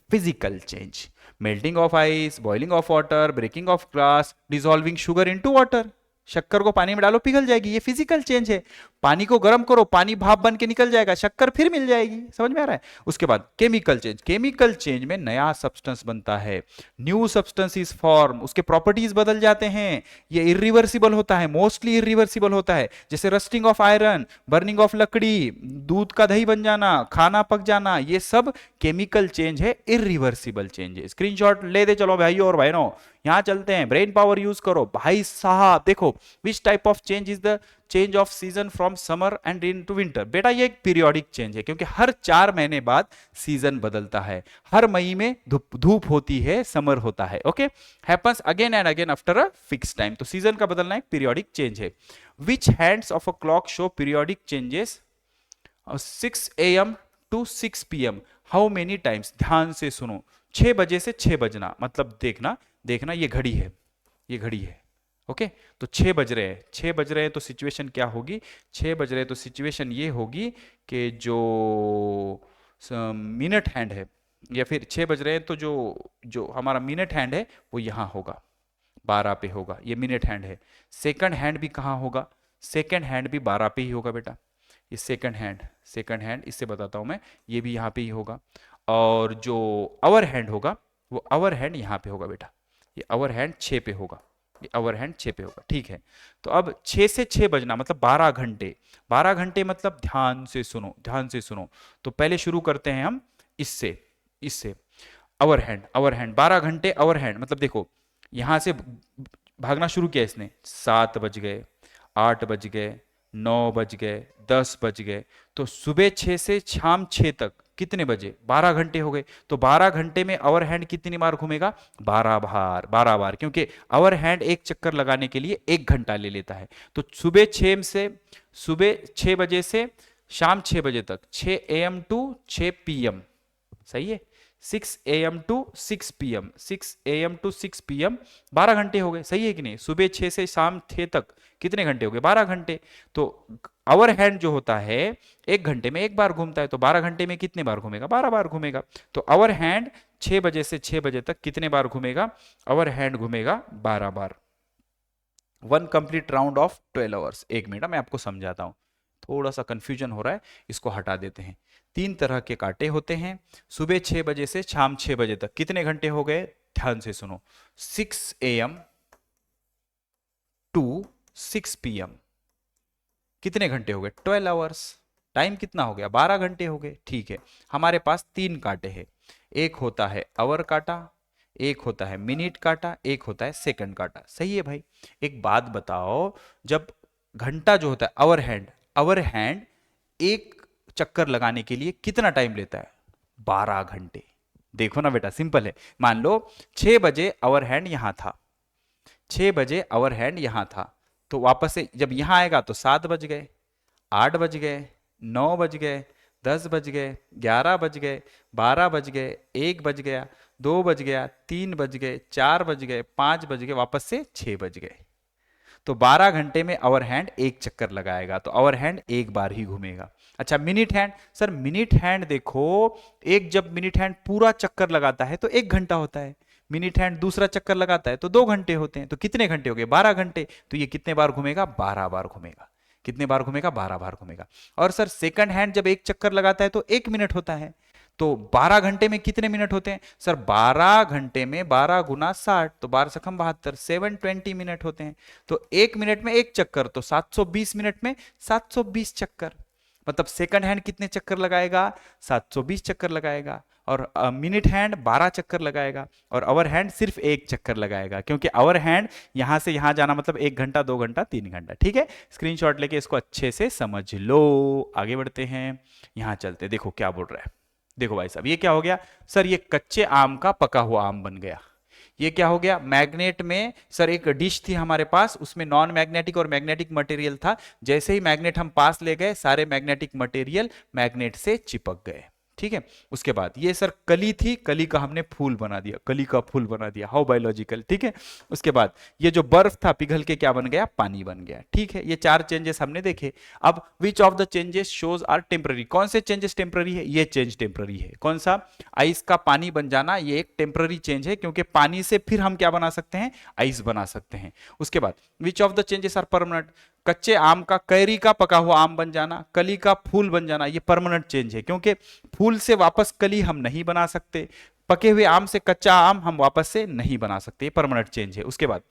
physical change. Melting of ice, boiling of water, breaking of glass, dissolving sugar into water, शक्कर को पानी में डालो पिघल जाएगी, ये फिजिकल चेंज है। पानी को गर्म करो, पानी भाप बन के निकल जाएगा, शक्कर फिर मिल जाएगी। समझ में आ रहा है? उसके बाद केमिकल चेंज, केमिकल चेंज में नया सब्सटेंस बनता है, न्यू सब्सटेंस इज फॉर्म, उसके प्रॉपर्टीज बदल जाते हैं। ये इरिवर्सिबल होता है, मोस्टली इरिवर्सिबल होता है, जैसे rusting of iron, burning of लकड़ी, दूध का दही बन जाना, खाना पक जाना, ये सब केमिकल चेंज है, इरिवर्सिबल चेंज है। स्क्रीनशॉट ले दे चलो भाइयों और बहनों, यहां चलते हैं, ब्रेन पावर यूज करो भाई साहब। देखो, which type of change is the change off season from summer and into winter. बेटा ये एक पीरियोडिक चेंज है, क्योंकि हर 4 महीने बाद सीजन बदलता है। हर मई में धूप होती है, समर होता है। Okay, happens again and again after a fix time. तो सीजन का बदलना एक पीरियोडिक चेंज है। Which hands of a clock show periodic changes 6 AM to 6 PM, how many times. ध्यान से सुनो, 6 बजे से 6 बजना, मतलब देखना ये घड़ी है, ये घड़ी है। ओके, तो 6 बज रहे हैं, 6 बज रहे हैं, तो सिचुएशन क्या होगी, 6 बज रहे हैं तो सिचुएशन ये होगी कि जो मिनट हैंड है, या फिर 6 बज रहे हैं तो जो जो हमारा मिनट हैंड है वो यहाँ होगा, 12 पे होगा, ये मिनट हैंड है। सेकंड हैंड भी कहाँ होगा, सेकंड हैंड भी 12 पे ही होगा बेटा। ये सेकंड हैंड इससे बताता हूं मैं, ये भी यहाँ पे ही होगा। और जो आवर हैंड होगा वो आवर हैंड यहाँ पे होगा बेटा, ये आवर हैंड 6 पे होगा, ये आवर हैंड 6 पे होगा। ठीक है, तो अब 6 से 6 बजना मतलब 12 घंटे। 12 घंटे मतलब ध्यान से सुनो, ध्यान से सुनो। तो पहले शुरू करते हैं हम इससे, आवर हैंड 12 घंटे, आवर हैंड मतलब देखो यहां से भागना शुरू किया इसने, 7 बज गए, 8 बज गए, 9 बज गए, 10 बज गए, तो सुबह 6 से शाम 6 तक कितने बजे, 12 घंटे हो गए। तो 12 घंटे में आवर हैंड कितनी बार घूमेगा, 12 बार, क्योंकि आवर हैंड एक चक्कर लगाने के लिए 1 घंटा ले लेता है। तो सुबह 6 बजे से शाम 6 बजे तक, 6 AM टू 6 PM, सही है, 6 AM to 6 PM, 6 AM to 6 PM, 12 घंटे हो गए, सही है कि नहीं। सुबह 6 से शाम 6 तक कितने घंटे हो गए, 12 घंटे। तो आवर हैंड जो होता है 1 घंटे में 1 बार घूमता है, तो 12 घंटे में कितने बार घूमेगा, 12 बार घूमेगा। तो आवर हैंड 6 बजे से 6 बजे तक कितने बार घूमेगा, आवर हैंड घूमेगा 12 बार। 1 complete round of 12 hours. 1 minute मैं आपको समझाता हूं, थोड़ा सा कंफ्यूजन हो रहा है, इसको हटा देते हैं। 3 तरह के कांटे होते हैं। सुबह 6 बजे से शाम 6 बजे तक कितने घंटे हो गए, ध्यान से सुनो, 6 AM टू 6 PM, कितने घंटे हो गए, 12 आवर्स। टाइम कितना हो गया, 12 घंटे हो गए। ठीक है, हमारे पास 3 कांटे हैं, एक होता है आवर कांटा, एक होता है मिनट कांटा, एक होता है सेकंड कांटा। सही है भाई। एक बात बताओ, जब घंटा जो होता है आवर हैंड एक चक्कर लगाने के लिए कितना टाइम लेता है, 12 घंटे। देखो ना बेटा, सिंपल है। मान लो 6 बजे आवर हैंड यहां था, 6 बजे आवर हैंड यहां था, तो वापस से जब यहां आएगा तो 7 बज गए, 8 बज गए, 9 बज गए, 10 बज गए, 11 बज गए, 12 बज गए, 1 बज गया, 2 बज गया, 3 बज गए, 4 बज गए, 5 बज गए, वापस से 6 बज गए। तो 12 घंटे में आवर हैंड एक चक्कर लगाएगा, तो आवर हैंड 1 बार ही घूमेगा। अच्छा, minute hand, sir minute hand देखो, एक जब मिनट हैंड पूरा चक्कर लगाता है तो 1 घंटा होता है, मिनट हैंड दूसरा चक्कर लगाता है तो 2 घंटे होते हैं। तो कितने घंटे हो गए, 12 घंटे। तो ये कितने बार घूमेगा, 12 बार घूमेगा। कितने बार घूमेगा, 12 बार घूमेगा। और सर सेकंड हैंड जब एक चक्कर लगाता है तो 1 मिनट होता है। तो 12 घंटे में कितने मिनट होते हैं, सर 12 घंटे में 12 गुना 60, तो 12 सकम 72, 720 मिनट होते हैं। तो 1 मिनट में 1 चक्कर, तो 720 मिनट में 720 चक्कर। मतलब सेकंड हैंड कितने चक्कर लगाएगा, 720 चक्कर लगाएगा। और मिनट हैंड 12 चक्कर लगाएगा और आवर हैंड सिर्फ 1 चक्कर लगाएगा, क्योंकि आवर हैंड यहां से यहां जाना मतलब 1 घंटा 2 घंटा 3 घंटा। ठीक है, स्क्रीनशॉट लेके इसको अच्छे से समझ लो। आगे बढ़ते हैं, यहां चलते, देखो क्या बोल रहा है। देखो भाई साहब, ये क्या हो गया सर, ये कच्चे आम का पका हुआ आम बन गया। ये क्या हो गया, मैग्नेट में सर एक डिश थी हमारे पास, उसमें नॉन मैग्नेटिक और मैग्नेटिक मटेरियल था। जैसे ही मैग्नेट हम पास ले गए, सारे मैग्नेटिक मटेरियल मैग्नेट से चिपक गए। ठीक है, उसके बाद ये सर कली थी, कली का हमने फूल बना दिया, कली का फूल बना दिया, हाउ बायोलॉजिकल। ठीक है, उसके बाद ये जो बर्फ था पिघल के क्या बन गया, पानी बन गया। ठीक है, ये 4 चेंजेस हमने देखे। अब which of the changes shows are temporary, कौन से चेंजेस टेम्पररी है, ये चेंज टेम्पररी है। कौन सा, आइस का पानी बन जाना, ये एक टेम्पररी चेंज है, क्योंकि पानी से फिर हम क्या बना सकते हैं, आइस बना सकते हैं। उसके बाद which of the changes are permanent, कच्चे आम का कैरी का पका हुआ आम बन जाना, कली का फूल बन जाना, ये परमानेंट चेंज है, क्योंकि फूल से वापस कली हम नहीं बना सकते, पके हुए आम से कच्चा आम हम वापस से नहीं बना सकते, परमानेंट चेंज है। उसके बाद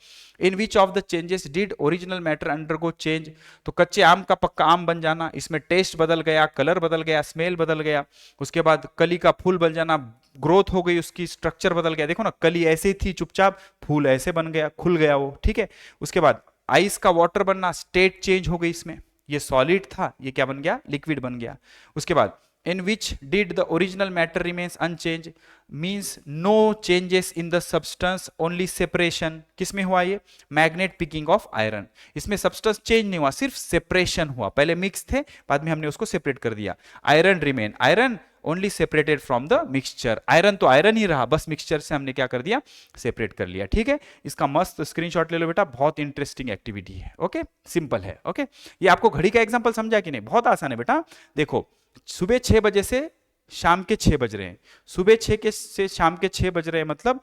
in which of the changes did original matter undergo change, तो कच्चे आम का पक्का आम बन जाना, इसमें टेस्ट बदल गया, कलर बदल गया, स्मेल बदल गया। उसके बाद कली का फूल बन जाना, ग्रोथ हो गई, उसकी स्ट्रक्चर बदल गया। देखो ना, कली ऐसे ही थी चुपचाप, फूल ऐसे बन गया, खुल गया वो। ठीक है, उसके बाद आइस का वाटर बनना, स्टेट चेंज हो गई इसमें, ये सॉलिड था, ये क्या बन गया, लिक्विड बन गया। उसके बाद in which did the original matter remains unchanged, means no changes in the substance, only separation। किसमें हुआ ये, मैग्नेट पिकिंग ऑफ आयरन, इसमें सब्सटेंस चेंज नहीं हुआ, सिर्फ सेपरेशन हुआ, पहले मिक्स थे, बाद में हमने उसको सेपरेट कर दिया। Iron remain, iron only separated from the mixture, iron तो आयरन ही रहा, बस मिक्सचर से हमने क्या कर दिया, सेपरेट कर लिया। ठीक है, इसका मस्त स्क्रीनशॉट ले लो बेटा, बहुत इंटरेस्टिंग एक्टिविटी है। ओके, सिंपल है। ओके, ये आपको घड़ी का एग्जांपल समझा कि नहीं, बहुत आसान है बेटा। देखो, सुबह 6 बजे से शाम के 6 बज रहे हैं, सुबह 6 के से शाम के 6 बज रहे हैं, मतलब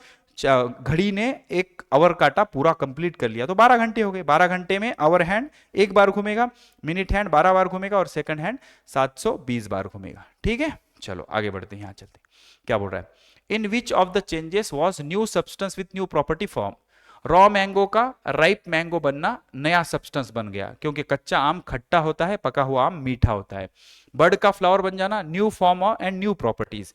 घड़ी ने एक आवर काटा पूरा कंप्लीट कर लिया, तो 12 घंटे हो गए। 12 घंटे में आवर हैंड एक बार घूमेगा, मिनट हैंड 12 बार घूमेगा और सेकंड हैंड 720 बार घूमेगा। ठीक है, चलो आगे बढ़ते हैं, यहां चलते हैं, क्या बोल रहा है। In which of the changes was new substance with new property form, raw mango का राइप मैंगो बनना, नया सब्सटेंस बन गया, क्योंकि कच्चा आम खट्टा होता है, पका हुआ आम मीठा होता है। बर्ड का फ्लावर बन जाना, new form and new properties,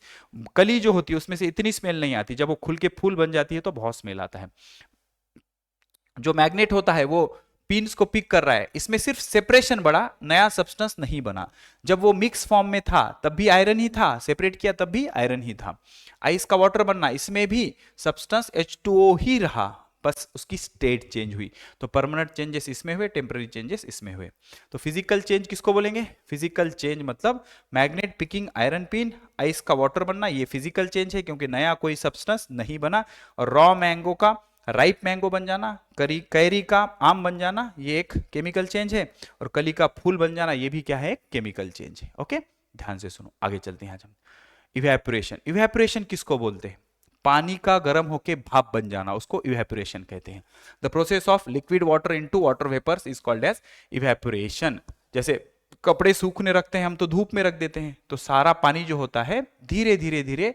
कली जो होती है उसमें से इतनी स्मेल नहीं आती, जब वो खुल के फूल बन जाती है तो बहुत स्मेल आता है। जो मैग्नेट होता है वो पिन्स को पिक कर रहा है, इसमें सिर्फ सेपरेशन बढ़ा, नया सब्सटेंस नहीं बना। जब वो मिक्स फॉर्म में था तब भी आयरन ही था, सेपरेट किया तब भी आयरन ही था। आइस का वाटर बनना, इसमें भी सब्सटेंस H2O ही रहा, बस उसकी स्टेट चेंज हुई। तो परमानेंट चेंजेस इसमें हुए, टेम्पररी चेंजेस इसमें हुए। तो फिजिकल चेंज किसको बोलेंगे, फिजिकल चेंज मतलब magnet picking iron pin, ice का वाटर बनना, ये फिजिकल चेंज है, क्योंकि नया कोई सब्सटेंस नहीं बना। और रॉ मैंगो का राइप मैंगो बन जाना, कैरी का आम बन जाना, ये एक केमिकल चेंज है। और कली का फूल बन जाना, ये भी क्या है, केमिकल चेंज है। ओके, ध्यान से सुनो, आगे चलते हैं। आज हम इवेपोरेशन, इवेपोरेशन किसको बोलते हैं, पानी का गर्म होके भाप बन जाना, उसको इवेपोरेशन कहते हैं। The process of liquid water into water vapours is called as evaporation. जैसे कपड़े सूखने रखते हैं हम तो धूप में रख देते हैं, तो सारा पानी जो होता है धीरे धीरे धीरे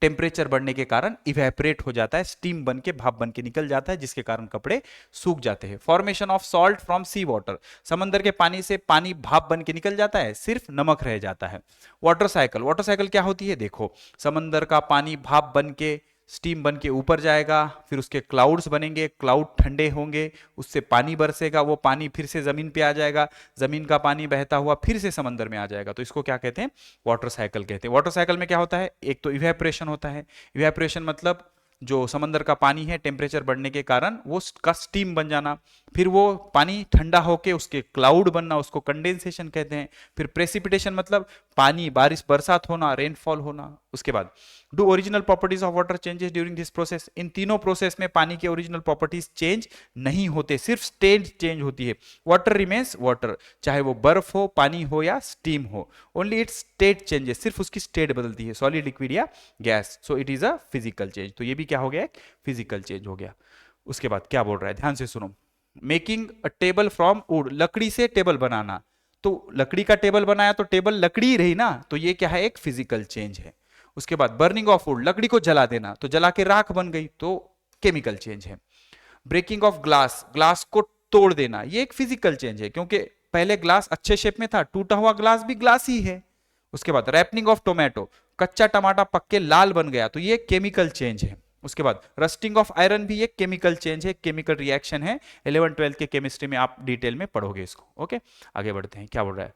टेम्परेचर बढ़ने के कारण इवेपोरेट हो जाता है, स्टीम बन के भाप बन के निकल जाता है, जिसके कारण कपड़े सूख जाते हैं। Formation of salt from sea water, समंदर के पानी से पानी भाप बन के निकल जाता है, सिर्फ नमक रह जाता है। वाटर साइकिल, वाटर साइकिल क्या होती है, देखो समंदर का पानी भाप बन के स्टीम बन के ऊपर जाएगा, फिर उसके क्लाउड्स बनेंगे, क्लाउड ठंडे होंगे, उससे पानी बरसेगा, वो पानी फिर से जमीन पे आ जाएगा, जमीन का पानी बहता हुआ फिर से समंदर में आ जाएगा, तो इसको क्या कहते हैं, वाटर साइकिल कहते हैं। वाटर साइकिल में क्या होता है, एक तो इवेपोरेशन होता है, इवेपोरेशन मतलब जो समंदर का पानी है टेम्परेचर बढ़ने के कारण वो का स्टीम बन जाना, फिर वो पानी ठंडा होके उसके क्लाउड बनना, उसको कंडेंसेशन कहते हैं। फिर प्रेसिपिटेशन मतलब पानी बारिश बरसात होना, रेनफॉल होना। उसके बाद do original properties of water changes during this process, इन तीनों प्रोसेस में पानी के ओरिजिनल प्रॉपर्टीज चेंज नहीं होते, सिर्फ स्टेट चेंज होती है। वाटर रिमेन्स वाटर, चाहे वो बर्फ हो, पानी हो या स्टीम हो, ओनली इट्स स्टेट चेंजेस, सिर्फ उसकी स्टेट बदलती है, सॉलिड लिक्विड या gas. So it is a physical change, तो ये भी क्या हो गया, फिजिकल चेंज हो गया। उसके बाद क्या बोल रहा है, ध्यान से सुनो। Making a table from would, लकड़ी से टेबल बनाना, तो लकड़ी का टेबल बनाया तो टेबल लकड़ी ही रही ना, तो ये क्या है, एक फिजिकल चेंज है। उसके बाद बर्निंग ऑफ वुड, लकड़ी को जला देना, तो जला के राख बन गई, तो केमिकल चेंज है। ब्रेकिंग ऑफ ग्लास, ग्लास को तोड़ देना, ये एक फिजिकल चेंज है, क्योंकि पहले ग्लास अच्छे शेप में था, टूटा हुआ ग्लास भी ग्लास ही है, उसके बाद रैपनिंग ऑफ टोमेटो, कच्चा टमाटर पक के लाल बन गया तो ये केमिकल चेंज है। उसके बाद रस्टिंग ऑफ आयरन भी एक केमिकल चेंज है, केमिकल रिएक्शन है। 11-12 के केमिस्ट्री में आप डिटेल में पढ़ोगे इसको। ओके, आगे बढ़ते हैं। क्या बोल रहा है,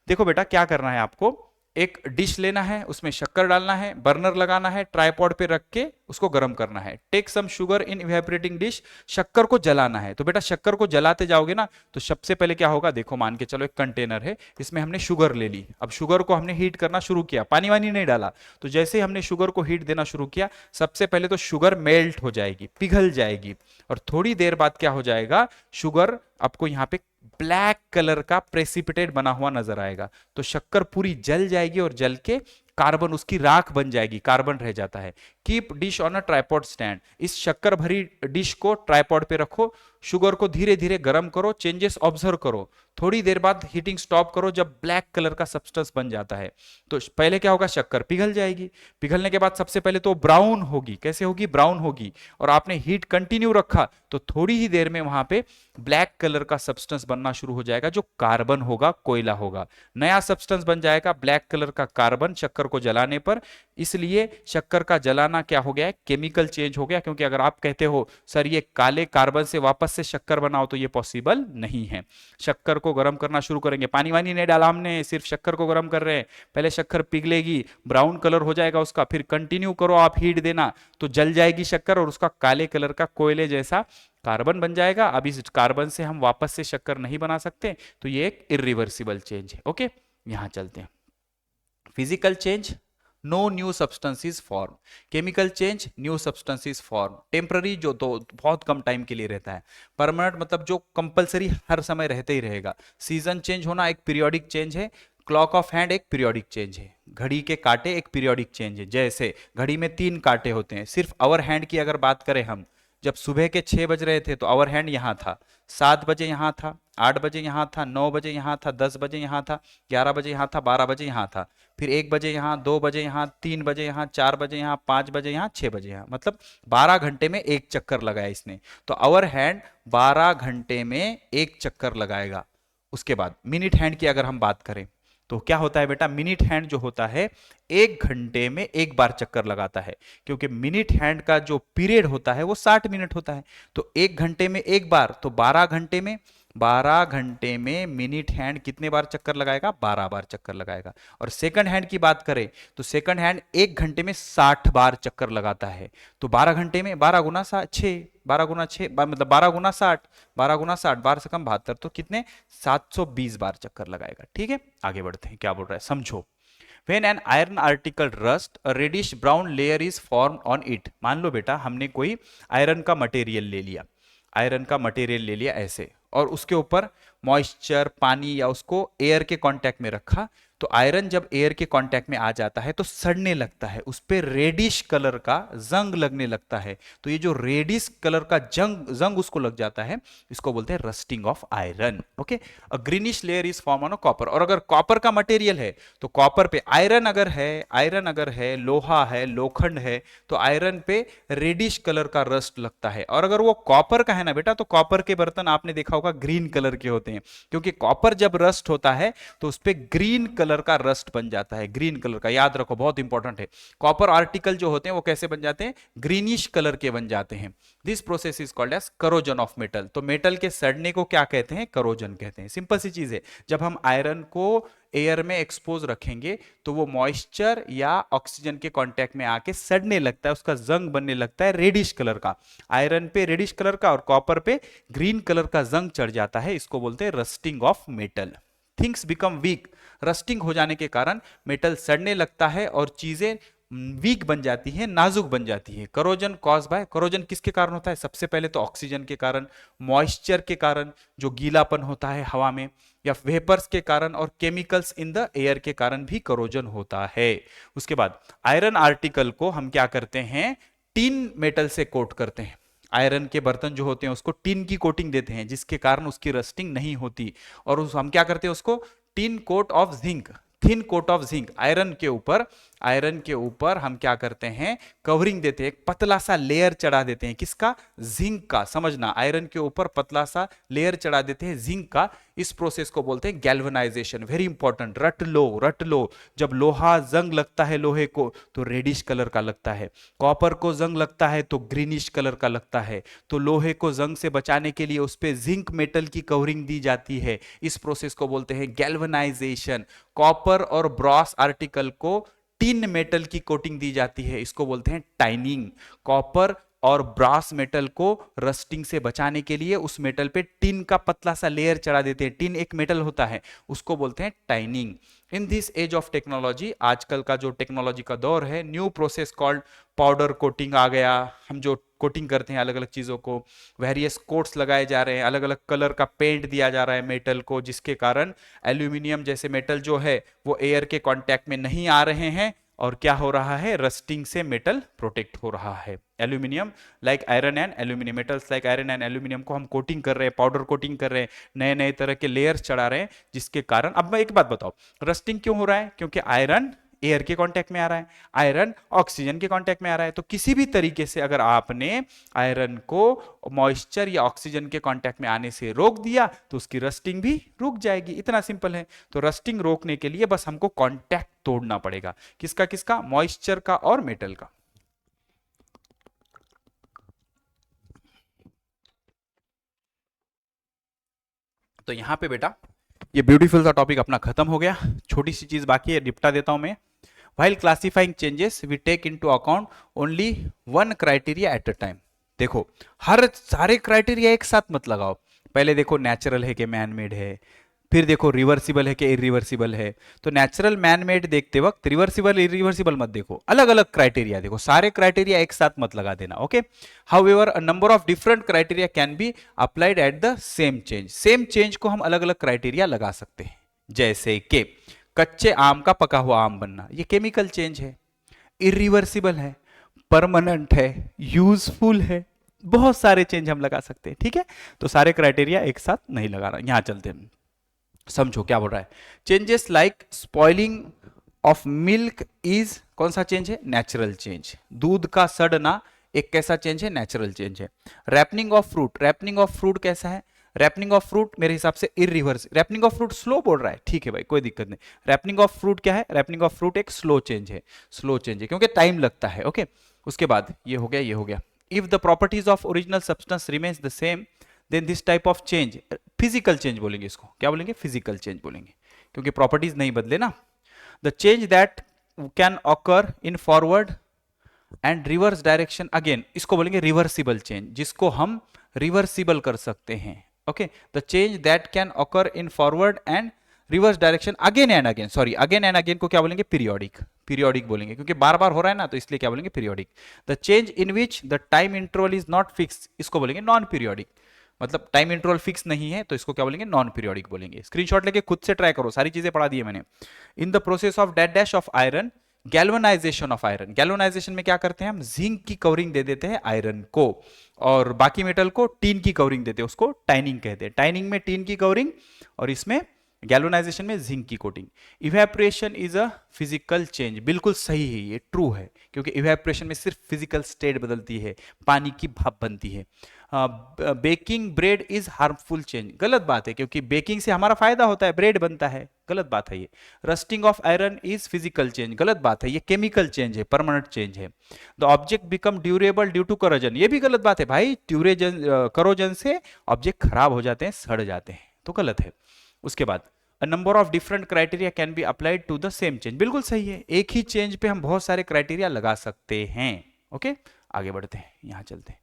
देखो बेटा क्या करना है आपको, एक डिश लेना है, उसमें शक्कर डालना है, बर्नर लगाना है, ट्राइपॉड पे रख के उसको गर्म करना है। Take some sugar in evaporating dish, शक्कर को जलाना है। तो बेटा शक्कर को जलाते जाओगे ना तो सबसे पहले क्या होगा, देखो मान के चलो एक कंटेनर है, इसमें हमने शुगर ले ली, अब शुगर को हमने हीट करना शुरू किया, पानी वानी नहीं डाला। तो जैसे ही हमने शुगर को हीट देना शुरू किया, सबसे पहले तो शुगर मेल्ट हो जाएगी, पिघल जाएगी, और थोड़ी देर बाद क्या हो जाएगा, शुगर आपको यहाँ पे ब्लैक कलर का प्रेसिपिटेट बना हुआ नजर आएगा। तो शक्कर पूरी जल जाएगी और जल के कार्बन उसकी राख बन जाएगी, कार्बन रह जाता है। Keep dish on a tripod stand, इस शक्कर भरी डिश को ट्राइपॉड पे रखो, शुगर को धीरे धीरे गर्म करो, चेंजेस ऑब्जर्व करो, थोड़ी देर बाद हीटिंग स्टॉप करो। जब ब्लैक कलर का सब्सटेंस बन जाता है तो पहले क्या होगा, शक्कर पिघल जाएगी, पिघलने के बाद सबसे पहले तो ब्राउन होगी। कैसे होगी, ब्राउन होगी, और आपने हीट कंटिन्यू रखा तो थोड़ी ही देर में वहां पे ब्लैक कलर का सब्सटेंस बनना शुरू हो जाएगा, जो कार्बन होगा, कोयला होगा, नया सब्सटेंस बन जाएगा ब्लैक कलर का कार्बन शक्कर को जलाने पर। इसलिए शक्कर का जलाना क्या हो गया है, केमिकल चेंज हो गया। क्योंकि अगर आप कहते हो सर ये काले कार्बन से वापस से शक्कर बनाओ, तो ये पॉसिबल नहीं है। शक्कर को गर्म करना शुरू करेंगे, पानी वानी नहीं डाला हमने, सिर्फ शक्कर को गर्म कर रहे हैं। पहले शक्कर पिघलेगी, ब्राउन कलर हो जाएगा उसका, फिर कंटिन्यू करो आप हीट देना तो जल जाएगी शक्कर और उसका काले कलर का कोयले जैसा कार्बन बन जाएगा। अब इस कार्बन से हम वापस से शक्कर नहीं बना सकते, तो ये एक इरिवर्सिबल चेंज है। ओके, यहां चलते हैं। Physical change, no new substances form. Chemical change, new substances form. Temporary जो तो बहुत कम टाइम के लिए रहता है। परमानेंट मतलब जो कंपलसरी हर समय रहते ही रहेगा। सीजन चेंज होना एक पीरियोडिक चेंज है। क्लॉक ऑफ हैंड एक पीरियोडिक चेंज है। घड़ी के कांटे एक पीरियोडिक चेंज है। जैसे घड़ी में 3 कांटे होते हैं। सिर्फ आवर हैंड की अगर बात करें हम, जब सुबह के 6 बज रहे थे तो आवर हैंड यहाँ था, 7 बजे यहाँ था, 8 बजे यहाँ था, 9 बजे यहाँ था, 10 बजे यहाँ था, 11 बजे यहाँ था, 12 बजे यहाँ था, फिर 1 बजे यहाँ, 2 बजे यहाँ, 3 बजे यहाँ, 4 बजे यहाँ, 5 बजे यहाँ, 6 बजे यहाँ। मतलब 12 घंटे में एक चक्कर लगाया इसने। तो आवर हैंड 12 घंटे में एक चक्कर लगाएगा। उसके बाद मिनट हैंड की अगर हम बात करें तो क्या होता है बेटा, मिनट हैंड जो होता है 1 घंटे में एक बार चक्कर लगाता है। क्योंकि मिनट हैंड का जो पीरियड होता है वो 60 मिनट होता है। तो 1 घंटे में एक बार, तो 12 घंटे में मिनट हैंड कितने बार चक्कर लगाएगा, 12 बार चक्कर लगाएगा। और सेकंड हैंड की बात करें तो सेकंड हैंड 1 घंटे में 60 बार चक्कर लगाता है। तो 12 घंटे में 12 गुना 6, 12 गुना 6 मतलब 12 गुना 60, 12 गुना 60, 12 से कम 72, तो कितने, 720 बार चक्कर लगाएगा। ठीक है, आगे बढ़ते हैं। क्या बोल रहा है, समझो। When an iron article rust, a reddish brown layer is formed on it। मान लो बेटा हमने कोई आयरन का मटेरियल ले लिया, आयरन का मटेरियल ले लिया ऐसे, और उसके ऊपर मॉइस्चर, पानी या उसको एयर के कांटेक्ट में रखा। तो आयरन जब एयर के कांटेक्ट में आ जाता है तो सड़ने लगता है, उस पे रेडिश कलर का जंग लगने लगता है। तो ये जो रेडिश कलर का जंग उसको लग जाता है, इसको बोलते हैं rusting of iron. Okay, a greenish layer is form on a copper. और अगर कॉपर का मटेरियल है तो कॉपर पे आयरन अगर है, लोहा है, लोखंड है, तो आयरन पे रेडिश कलर का रस्ट लगता है। और अगर वो कॉपर का है ना बेटा, तो कॉपर के बर्तन आपने देखा होगा ग्रीन कलर के होते हैं। क्योंकि कॉपर जब रस्ट होता है तो उस पे ग्रीन कलर का रस्ट बन जाता है, ग्रीन कलर का, याद रखो बहुत इंपॉर्टेंट है। कॉपर आर्टिकल जो होते हैं वो कैसे बन जाते हैं, ग्रीनिश कलर के बन जाते हैं। This process is called as corrosion of metal. तो मेटल के सड़ने को क्या कहते हैं, करोजन कहते हैं। सिंपल सी चीज है, जब हम आयरन को एयर में एक्सपोज रखेंगे तो वो मॉइस्चर या ऑक्सीजन के कांटेक्ट में आके सड़ने लगता है, उसका जंग बनने लगता है रेडिश कलर का। आयरन पे रेडिश कलर का और कॉपर पे ग्रीन कलर का जंग चढ़ जाता है, इसको बोलते हैं rusting of metal. Things become weak, rusting हो जाने के कारण मेटल सड़ने लगता है और चीजें वीक बन जाती है, नाजुक बन जाती है। करोजन कॉज बाय, करोजन किसके कारण होता है, सबसे पहले तो ऑक्सीजन के कारण, मॉइस्चर के कारण जो गीलापन होता है हवा में, या वेपर्स के कारण, और केमिकल्स इन द एयर के कारण भी करोजन होता है। उसके बाद आयरन आर्टिकल को हम क्या करते हैं, टिन मेटल से कोट करते हैं। आयरन के बर्तन जो होते हैं उसको टिन की कोटिंग देते हैं, जिसके कारण उसकी रस्टिंग नहीं होती। और हम क्या करते हैं, उसको thin coat of zinc, thin coat of zinc, iron के ऊपर आयरन के ऊपर हम क्या करते हैं, कवरिंग देते हैं, एक पतला सा लेयर चढ़ा देते हैं, किसका, जिंक का। समझना, आयरन के ऊपर पतला सा लेयर चढ़ा देते हैं जिंक का। इस प्रोसेस को बोलते हैं गैल्वेनाइजेशन। वेरी इंपॉर्टेंट, रट लो रट लो। जब लोहा जंग लगता है लोहे को तो रेडिश कलर का लगता है, कॉपर को जंग लगता है तो ग्रीनिश कलर का लगता है। तो लोहे को जंग से बचाने के लिए उस पे जिंक मेटल की कवरिंग दी जाती है। इस प्रोसेस को बोलते हैं गैल्वेनाइजेशन। कॉपर और ब्रॉस आर्टिकल को टिन मेटल की कोटिंग दी जाती है, इसको बोलते हैं टाइनिंग। कॉपर और ब्रास मेटल को रस्टिंग से बचाने के लिए उस मेटल पे टिन का पतला सा लेयर चढ़ा देते हैं। टिन एक मेटल होता है, उसको बोलते हैं tinning. In this age of technology, आजकल का जो टेक्नोलॉजी का दौर है, new process called powder coating आ गया। हम जो कोटिंग करते हैं अलग अलग चीजों को, वेरियस कोट्स लगाए जा रहे हैं, अलग अलग कलर का पेंट दिया जा रहा है मेटल को, जिसके कारण एल्यूमिनियम जैसे मेटल जो है वो एयर के कांटेक्ट में नहीं आ रहे हैं और क्या हो रहा है, रस्टिंग से मेटल प्रोटेक्ट हो रहा है। Aluminium like iron and aluminium, metals like iron and aluminium को हम कोटिंग कर रहे हैं, पाउडर कोटिंग कर रहे हैं, नए नए तरह के लेयर्स चढ़ा रहे हैं, जिसके कारण। अब मैं एक बात बताओ, रस्टिंग क्यों हो रहा है, क्योंकि आयरन एयर के कांटेक्ट में आ रहा है, आयरन ऑक्सीजन के कांटेक्ट में आ रहा है। तो किसी भी तरीके से अगर आपने आयरन को मॉइस्चर या ऑक्सीजन के कांटेक्ट में आने से रोक दिया तो उसकी रस्टिंग भी रुक जाएगी। इतना सिंपल है। तो रस्टिंग रोकने के लिए बस हमको कांटेक्ट तोड़ना पड़ेगा, किसका किसका, मॉइस्चर का और मेटल का। तो यहां पे बेटा ये ब्यूटीफुल सा टॉपिक अपना खत्म हो गया। छोटी सी चीज बाकी है, निपटा देता हूं मैं। While classifying changes, we take into account only one criteria at a time. देखो, हर सारे क्राइटेरिया एक साथ मत लगाओ। पहले देखो नेचुरल है कि मैन मेड है, फिर देखो रिवर्सिबल है कि इरिवर्सिबल है। तो नेचुरल मैन मेड देखते वक्त रिवर्सिबल इरिवर्सिबल मत देखो, अलग अलग क्राइटेरिया देखो, सारे क्राइटेरिया एक साथ मत लगा देना। Okay, however a number of different criteria can be applied at the same change. Same change को हम अलग अलग क्राइटेरिया लगा सकते हैं, जैसे कि कच्चे आम का पका हुआ आम बनना, ये केमिकल चेंज है, इरिवर्सिबल है, परमानेंट है, यूजफुल है, बहुत सारे चेंज हम लगा सकते हैं। ठीक है, तो सारे क्राइटेरिया एक साथ नहीं लगा रहा। यहां चलते हैं, समझो क्या बोल रहा है। Changes like spoiling of milk is, कौन सा चेंज है, नेचुरल चेंज। दूध का सड़ना एक कैसा चेंज है, नेचुरल चेंज है। Ripening of fruit, ripening of fruit कैसा है, रैपनिंग ऑफ फ्रूट मेरे हिसाब से इरिवर्स। रैपनिंग ऑफ फ्रूट स्लो बोल रहा है, ठीक है भाई, कोई दिक्कत नहीं। रैपनिंग ऑफ फ्रूट क्या है, रैपनिंग ऑफ फ्रूट एक स्लो चेंज है, स्लो चेंज है क्योंकि टाइम लगता है। ओके, उसके बाद ये हो गया, ये हो गया। If the properties of original substance remains the same then this type of change, physical change बोलेंगे इसको, क्या बोलेंगे, फिजिकल चेंज बोलेंगे, क्योंकि प्रॉपर्टीज नहीं बदले ना। The change that can occur in forward and reverse direction, again इसको बोलेंगे रिवर्सिबल चेंज, जिसको हम रिवर्सिबल कर सकते हैं। Okay, the change that can occur in forward and reverse direction again and again, sorry again and again को क्या बोलेंगे, पीरियोडिक, पीरियोडिक बोलेंगे, क्योंकि बार बार हो रहा है ना, तो इसलिए क्या बोलेंगे, periodic. The change in which the time interval is not fix, इसको बोलेंगे नॉन पीरियोडिक, मतलब टाइम इंटरवल फिक्स नहीं है तो इसको क्या बोलेंगे, नॉन पीरियोडिक बोलेंगे। स्क्रीनशॉट लेके खुद से ट्राई करो, सारी चीजें पढ़ा दी है मैंने। In the process of dash dash of iron, galvanisation of iron, galvanisation में क्या करते हैं हम, जिंक की कवरिंग दे देते हैं आयरन को, और बाकी मेटल को टीन की कवरिंग देते हैं, उसको टाइनिंग कहते हैं। टाइनिंग में टीन की कवरिंग और इसमें गैल्वेनाइजेशन में जिंक की coating. Evaporation is a physical change, बिल्कुल सही है, ये ट्रू है, क्योंकि इवेपोरेशन में सिर्फ फिजिकल स्टेट बदलती है, पानी की भाप बनती है। Baking bread is harmful change, गलत बात है, क्योंकि बेकिंग से हमारा फायदा होता है, ब्रेड बनता है, गलत बात है ये। Rusting of iron is physical change, गलत बात है, ये केमिकल चेंज है, परमानेंट चेंज है। The object become durable due to corrosion, ये भी गलत बात है भाई, करोजन से ऑब्जेक्ट खराब हो जाते हैं, सड़ जाते हैं, तो गलत है। उसके बाद a number of different criteria can be applied to the same change, बिल्कुल सही है, एक ही चेंज पे हम बहुत सारे क्राइटेरिया लगा सकते हैं। ओके, आगे बढ़ते हैं, यहां चलते हैं।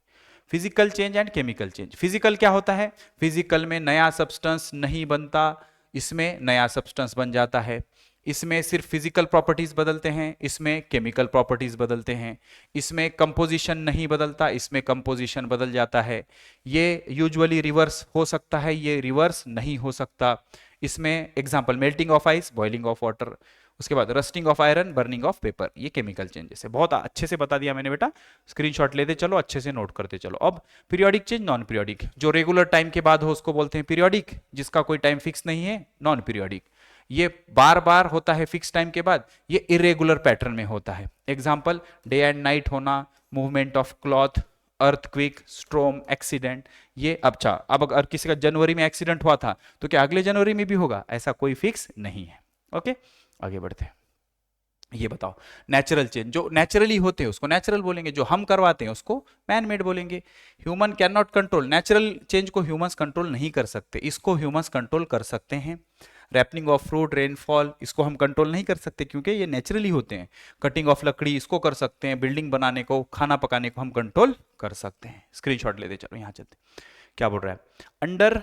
Physical change and chemical change. Physical क्या होता है, फिजिकल में नया सब्सटेंस नहीं बनता, इसमें नया सब्सटेंस बन जाता है। इसमें सिर्फ फिजिकल प्रॉपर्टीज बदलते हैं, इसमें केमिकल प्रॉपर्टीज बदलते हैं। इसमें कंपोजिशन नहीं बदलता, इसमें कंपोजिशन बदल जाता है। ये यूजुअली रिवर्स हो सकता है, ये रिवर्स नहीं हो सकता। इसमें example melting of ice, boiling of water. उसके बाद rusting of iron, burning of paper, ये केमिकल चेंजेस है। बहुत अच्छे से बता दिया मैंने बेटा, स्क्रीनशॉट लेते चलो, अच्छे से नोट करते चलो। अब पीरियोडिक चेंज, नॉन पीरियोडिक, जो रेगुलर टाइम के बाद हो उसको बोलते हैं पीरियोडिक, जिसका कोई टाइम फिक्स नहीं है नॉन पीरियोडिक। ये बार बार होता है फिक्स टाइम के बाद, ये इरेगुलर पैटर्न में होता है। एग्जाम्पल, डे एंड नाइट होना, movement of cloth, earthquake, स्ट्रोम, accident. ये अच्छा, अब अगर किसी का जनवरी में एक्सीडेंट हुआ था तो क्या अगले जनवरी में भी होगा? ऐसा कोई फिक्स नहीं है। ओके, आगे बढ़ते हैं। ये बताओ, नेचुरल चेंज, जो नेचुरली होते हैं उसको नेचुरल बोलेंगे, जो हम करवाते हैं उसको मैन मेड बोलेंगे। Human can not control, natural change को ह्यूमंस कंट्रोल नहीं कर सकते, इसको ह्यूमंस कंट्रोल कर सकते हैं। रैपनिंग ऑफ फ्रूट, रेनफॉल, इसको हम कंट्रोल नहीं कर सकते क्योंकि ये नेचुरली होते हैं। कटिंग ऑफ लकड़ी, इसको कर सकते हैं। बिल्डिंग बनाने को, खाना पकाने को हम कंट्रोल कर सकते हैं। स्क्रीनशॉट लेते चलो, यहाँ चलते। क्या बोल रहा है? Under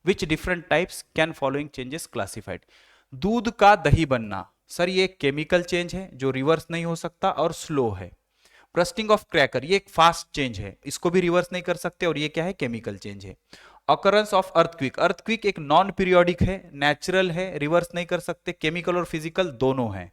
which different types can following changes classified. दूध का दही बनना, सर ये एक केमिकल चेंज है जो रिवर्स नहीं हो सकता और स्लो है। ब्रस्टिंग ऑफ क्रैकर, ये एक फास्ट चेंज है, इसको भी रिवर्स नहीं कर सकते, और ये क्या है? केमिकल चेंज है। ऑकरेंस ऑफ अर्थक्विक, अर्थक्विक एक नॉन पीरियोडिक है, नेचुरल है, रिवर्स नहीं कर सकते, केमिकल और फिजिकल दोनों है।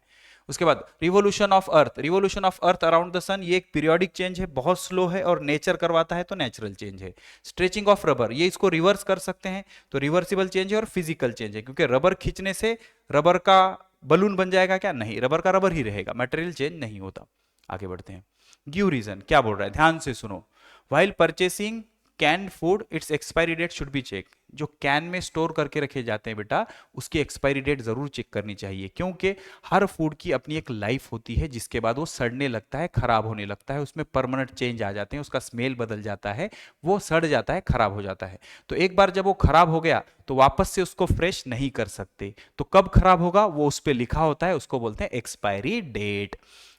उसके बाद revolution of earth, revolution of earth around the sun, ये एक पीरियोडिक चेंज है, बहुत स्लो है और नेचर करवाता है तो नेचुरल चेंज है। स्ट्रेचिंग ऑफ रबर, ये इसको रिवर्स कर सकते हैं तो रिवर्सिबल चेंज है और फिजिकल चेंज है, क्योंकि रबर खींचने से रबर का बलून बन जाएगा क्या? नहीं, रबर का रबर ही रहेगा, मटेरियल चेंज नहीं होता। आगे बढ़ते हैं। गिव रीजन, क्या बोल रहा है? ध्यान से सुनो। While purchasing can food, its expiry date should be check. जो कैन में स्टोर करके रखे जाते हैं बेटा, उसकी एक्सपायरी डेट जरूर चेक करनी चाहिए, क्योंकि हर फूड की अपनी एक लाइफ होती है जिसके बाद वो सड़ने लगता है, खराब होने लगता है, उसमें परमानेंट चेंज आ जाते हैं, उसका स्मेल बदल जाता है, वो सड़ जाता है, खराब हो जाता है। तो एक बार जब वो खराब हो गया तो वापस से उसको फ्रेश नहीं कर सकते। तो कब खराब होगा वो उस पर लिखा होता है, उसको बोलते हैं expiry date.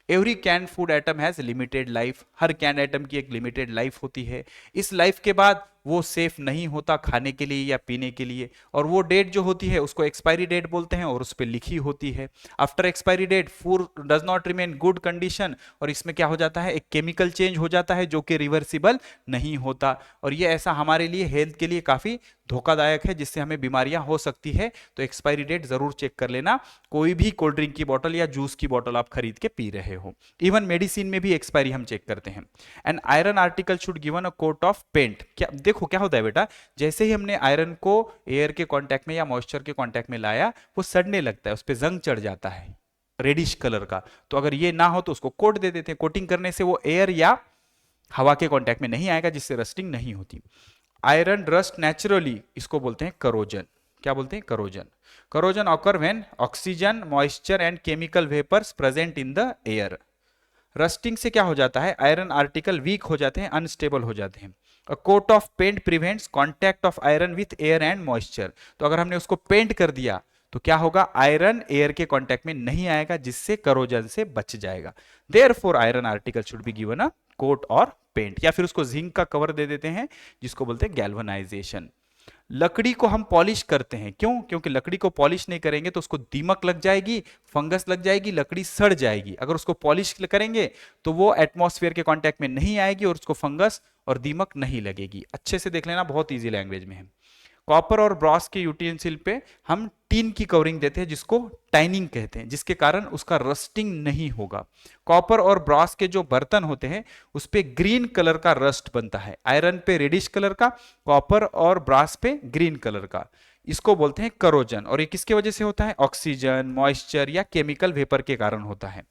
Every can food item has limited life, हर कैन आइटम की एक लिमिटेड लाइफ होती है। इस लाइफ के बाद वो सेफ नहीं होता खाने के लिए या पीने के लिए, और वो डेट जो होती है उसको एक्सपायरी डेट बोलते हैं और उस पर लिखी होती है। After expiry date food does not remain good condition, और इसमें क्या हो जाता है? एक केमिकल चेंज हो जाता है जो कि रिवर्सिबल नहीं होता, और ये ऐसा हमारे लिए हेल्थ के लिए काफी धोखादायक है, जिससे हमें बीमारियां हो सकती है। तो एक्सपायरी डेट जरूर चेक कर लेना, कोई भी कोल्ड ड्रिंक की बोतल या जूस की बोतल आप खरीद के पी रहे हो। इवन मेडिसिन में भी एक्सपायरी हम चेक करते हैं। An iron article should given a coat of paint. क्या देखो क्या होता है बेटा, जैसे ही हमने आयरन को एयर के कांटेक्ट में या मॉइस्चर के कांटेक्ट में लाया, वो सड़ने लगता है, उस पर जंग चढ़ जाता है रेडिश कलर का। तो अगर ये ना हो तो उसको कोट दे देते हैं। कोटिंग करने से वो एयर या हवा के कांटेक्ट में नहीं आएगा, जिससे रस्टिंग नहीं होती। आयरन रस्ट नेचुरली, इसको बोलते हैं करोजन। क्या बोलते हैं? Corrosion. Corrosion occur when oxygen, moisture and chemical vapours present in the air. Rusting से क्या हो जाता है? आयरन आर्टिकल वीक हो जाते हैं, अनस्टेबल हो जाते हैं। A coat of paint prevents contact of iron with air and moisture. तो अगर हमने उसको पेंट कर दिया तो क्या होगा? आयरन एयर के कांटेक्ट में नहीं आएगा, जिससे करोजन से बच जाएगा। Therefore iron article should be given a coat और पेंट, या फिर उसको जिंक का कवर दे देते हैं, जिसको बोलते हैं गैल्वेनाइजेशन। लकड़ी को हम पॉलिश करते हैं, क्यों? क्योंकि लकड़ी को पॉलिश नहीं करेंगे तो उसको दीमक लग जाएगी, फंगस लग जाएगी, लकड़ी सड़ जाएगी। अगर उसको पॉलिश करेंगे तो वो एटमॉस्फेयर के कांटेक्ट में नहीं आएगी और उसको फंगस और दीमक नहीं लगेगी। अच्छे से देख लेना, बहुत इजी लैंग्वेज में है। कॉपर और ब्रॉस के यूटेंसिल पे हम टीन की कवरिंग देते हैं, जिसको टाइनिंग कहते हैं, जिसके कारण उसका रस्टिंग नहीं होगा। कॉपर और ब्रॉस के जो बर्तन होते हैं उस पे ग्रीन कलर का रस्ट बनता है, आयरन पे रेडिश कलर का, कॉपर और ब्रास पे ग्रीन कलर का। इसको बोलते हैं करोजन, और ये किसके वजह से होता है? ऑक्सीजन, मॉइस्चर या केमिकल वेपर के कारण होता है।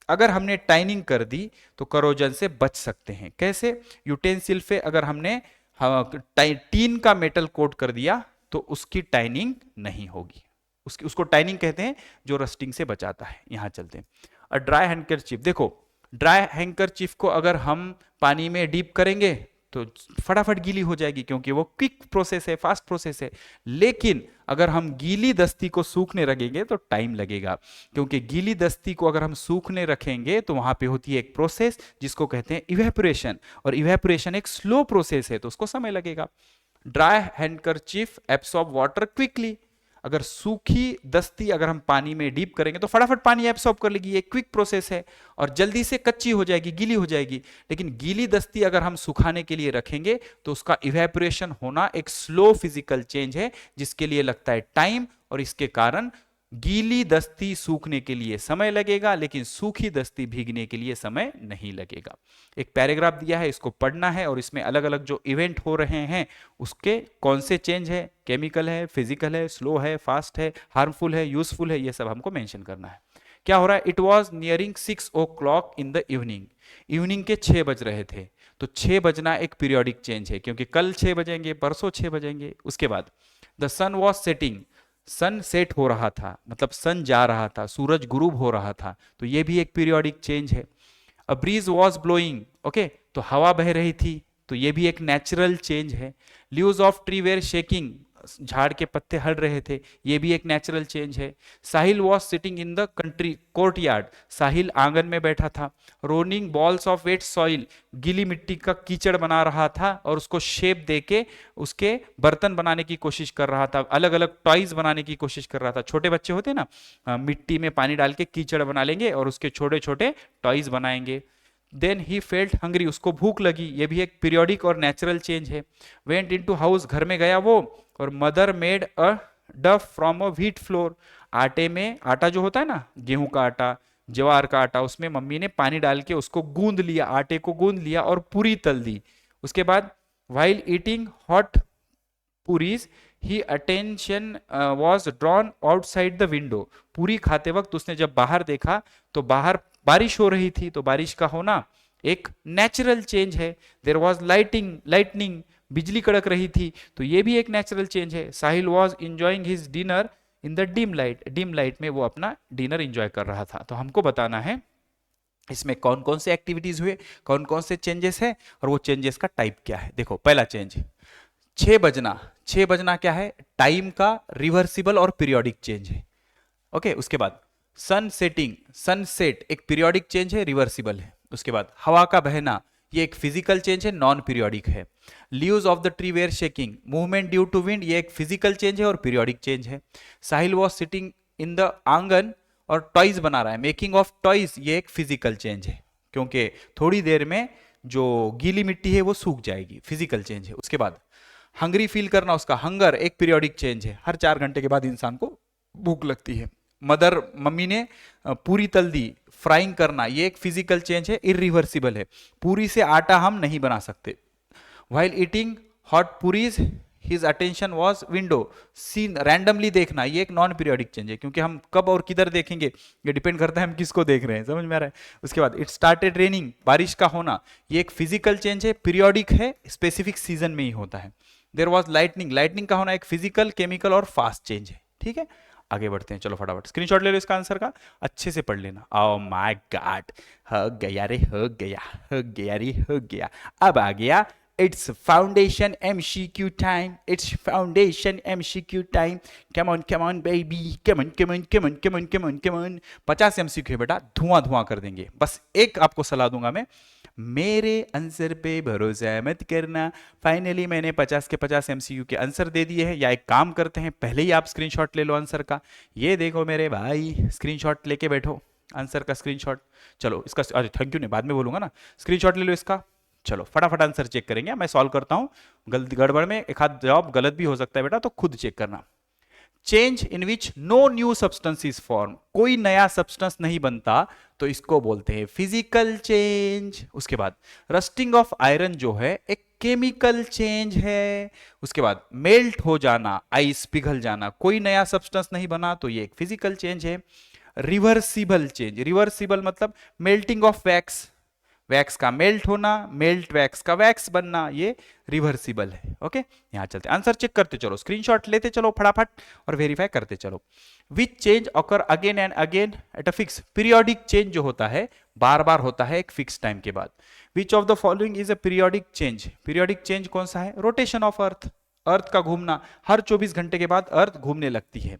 अगर हमने टाइनिंग कर दी तो करोजन से बच सकते हैं। कैसे? यूटेंसिल पे अगर हमने टीन का मेटल कोट कर दिया तो उसकी टाइनिंग नहीं होगी, उसको टाइनिंग कहते हैं, जो रस्टिंग से बचाता है। यहां चलते हैं। ड्राई हैंकरचीफ, देखो ड्राई हैंकरचीफ को अगर हम पानी में डीप करेंगे तो फटाफट गीली हो जाएगी, क्योंकि वो क्विक प्रोसेस है, फास्ट प्रोसेस है। लेकिन अगर हम गीली दस्ती को सूखने रखेंगे तो टाइम लगेगा, क्योंकि गीली दस्ती को अगर हम सूखने रखेंगे तो वहां पे होती है एक प्रोसेस जिसको कहते हैं इवेपोरेशन, और इवेपोरेशन एक स्लो प्रोसेस है, तो उसको समय लगेगा। Dry handkerchief absorb water quickly, अगर सूखी दस्ती अगर हम पानी में डीप करेंगे तो फटाफट पानी एब्सॉर्ब कर लेगी, ये क्विक प्रोसेस है और जल्दी से कच्ची हो जाएगी, गीली हो जाएगी। लेकिन गीली दस्ती अगर हम सुखाने के लिए रखेंगे तो उसका इवेपोरेशन होना एक स्लो फिजिकल चेंज है, जिसके लिए लगता है टाइम, और इसके कारण गीली दस्ती सूखने के लिए समय लगेगा, लेकिन सूखी दस्ती भीगने के लिए समय नहीं लगेगा। एक पैराग्राफ दिया है, इसको पढ़ना है और इसमें अलग अलग जो इवेंट हो रहे हैं उसके कौन से चेंज है, केमिकल है, फिजिकल है, स्लो है, फास्ट है, हार्मफुल है, यूजफुल है, ये सब हमको मेंशन करना है। क्या हो रहा है? It was nearing 6 o'clock in the evening. Evening के 6 बज रहे थे, तो 6 बजना एक पीरियोडिक चेंज है, क्योंकि कल 6 बजेंगे, परसों 6 बजेंगे। उसके बाद the sun was setting, sun set हो रहा था, मतलब सन जा रहा था, सूरज गुरूब हो रहा था, तो ये भी एक पीरियोडिक चेंज है। A breeze was blowing, okay, तो हवा बह रही थी, तो ये भी एक नेचुरल चेंज है। Leaves of tree were shaking, झाड़ के पत्ते हल रहे थे, ये भी एक नेचुरल चेंज है। Sahil was sitting in the country courtyard, Sahil आंगन में बैठा था। Rolling balls of wet soil, गीली मिट्टी का कीचड़ बना रहा था और उसको शेप देके उसके बर्तन बनाने की कोशिश कर रहा था, अलग अलग टॉयज बनाने की कोशिश कर रहा था। छोटे बच्चे होते ना, मिट्टी में पानी डाल के कीचड़ बना लेंगे और उसके छोटे छोटे टॉयज बनाएंगे। देन ही फेल्ट हंग्री, उसको भूख लगी, ये भी एक पीरियोडिक और नेचुरल चेंज है। वेंट इनटू हाउस, घर में गया वो, और मदर मेड अ डफ फ्रॉम अ व्हीट फ्लोर, आटे में, आटा जो होता है ना, गेहूं का आटा, ज्वार का आटा, उसमें मम्मी ने पानी डाल के उसको गूंद लिया, आटे को गूंद लिया और पूरी तल दी। उसके बाद while eating hot puris he attention was drawn outside the window, पूरी खाते वक्त उसने जब बाहर देखा तो बाहर बारिश हो रही थी, तो बारिश का होना एक नेचुरल चेंज है। देयर वॉज लाइटनिंग, बिजली कड़क रही थी, तो ये भी एक नेचुरल चेंज है। Sahil was enjoying his dinner in the dim light में वो अपना डिनर इंजॉय कर रहा था। तो हमको बताना है इसमें कौन कौन से एक्टिविटीज हुए, कौन कौन से चेंजेस है और वो चेंजेस का टाइप क्या है। देखो पहला चेंज 6 बजना, 6 बजना क्या है? टाइम का रिवर्सिबल और पीरियोडिक चेंज है। ओके, उसके बाद सन सेटिंग, सनसेट एक पीरियोडिक चेंज है, रिवर्सिबल है। उसके बाद हवा का बहना, ये एक फिजिकल चेंज है, नॉन पीरियोडिक है। Leaves of the tree were shaking, movement due to wind, ये एक फिजिकल चेंज है और पीरियोडिक चेंज है। Sahil was sitting in the आंगन और टॉयज बना रहा है, मेकिंग ऑफ टॉयज, ये एक फिजिकल चेंज है, क्योंकि थोड़ी देर में जो गीली मिट्टी है वो सूख जाएगी, फिजिकल चेंज है। उसके बाद हंग्री फील करना, उसका हंगर एक पीरियोडिक चेंज है, हर 4 घंटे के बाद इंसान को भूख लगती है। मदर, मम्मी ने पूरी तल दी, फ्राइंग करना, ये एक फिजिकल चेंज है, इरिवर्सिबल है, पूरी से आटा हम नहीं बना सकते। While eating hot puris his attention was window, seen randomly देखना, ये एक नॉन पीरियोडिक चेंज है, क्योंकि हम कब और किधर देखेंगे ये डिपेंड करता है हम किसको देख रहे हैं, समझ में आ रहा है। उसके बाद इट स्टार्टेड रेनिंग, बारिश का होना, ये एक फिजिकल चेंज है, पीरियोडिक है, स्पेसिफिक सीजन में ही होता है। देयर वॉज लाइटनिंग, लाइटनिंग का होना एक फिजिकल, केमिकल और फास्ट चेंज है। ठीक है, आगे बढ़ते हैं, चलो फटाफट स्क्रीनशॉट ले लो इसका आंसर का, अच्छे से पढ़ लेना। ओह माय गॉड, हो गया रे, हो गया, हो गया रे, हो गया। अब आ गया it's foundation MCQ time, it's foundation MCQ time. Come on baby, come on 50 MCQ है बेटा, धुआं धुआं कर देंगे। बस एक आपको सलाह दूंगा मैं, मेरे आंसर पे भरोसा मत करना। फाइनली मैंने 50 के 50 MCQ के आंसर दे दिए हैं, या एक काम करते हैं, पहले ही आप स्क्रीनशॉट ले लो आंसर का। ये देखो मेरे भाई, स्क्रीनशॉट लेके बैठो, आंसर का स्क्रीनशॉट। चलो इसका, अरे थैंक यू नहीं, बाद में बोलूंगा ना, स्क्रीनशॉट ले लो इसका। चलो फटाफट आंसर चेक करेंगे, मैं सॉल्व करता हूं, गलती गड़बड़ में एक आध जवाब गलत भी हो सकता है बेटा, तो खुद चेक करना। Change in which no new substance is form, कोई नया सब्सटेंस नहीं बनता, तो इसको बोलते हैं फिजिकल चेंज। उसके बाद रस्टिंग ऑफ आयरन जो है एक केमिकल चेंज है। उसके बाद मेल्ट हो जाना, आइस पिघल जाना, कोई नया सब्सटेंस नहीं बना, तो ये एक फिजिकल चेंज है। रिवर्सिबल चेंज, रिवर्सिबल मतलब मेल्टिंग ऑफ वैक्स, वैक्स का मेल्ट होना, मेल्ट वैक्स का वैक्स बनना, ये रिवर्सिबल है। ओके, यहां चलते, आंसर चेक करते चलो, स्क्रीनशॉट लेते चलो फटाफट और वेरीफाई करते चलो। Which change occur again and again at a fix, periodic change जो होता है बार बार होता है एक फिक्स टाइम के बाद। Which of the following is a periodic change, periodic change कौन सा है? रोटेशन ऑफ अर्थ, अर्थ का घूमना, हर 24 घंटे के बाद अर्थ घूमने लगती है।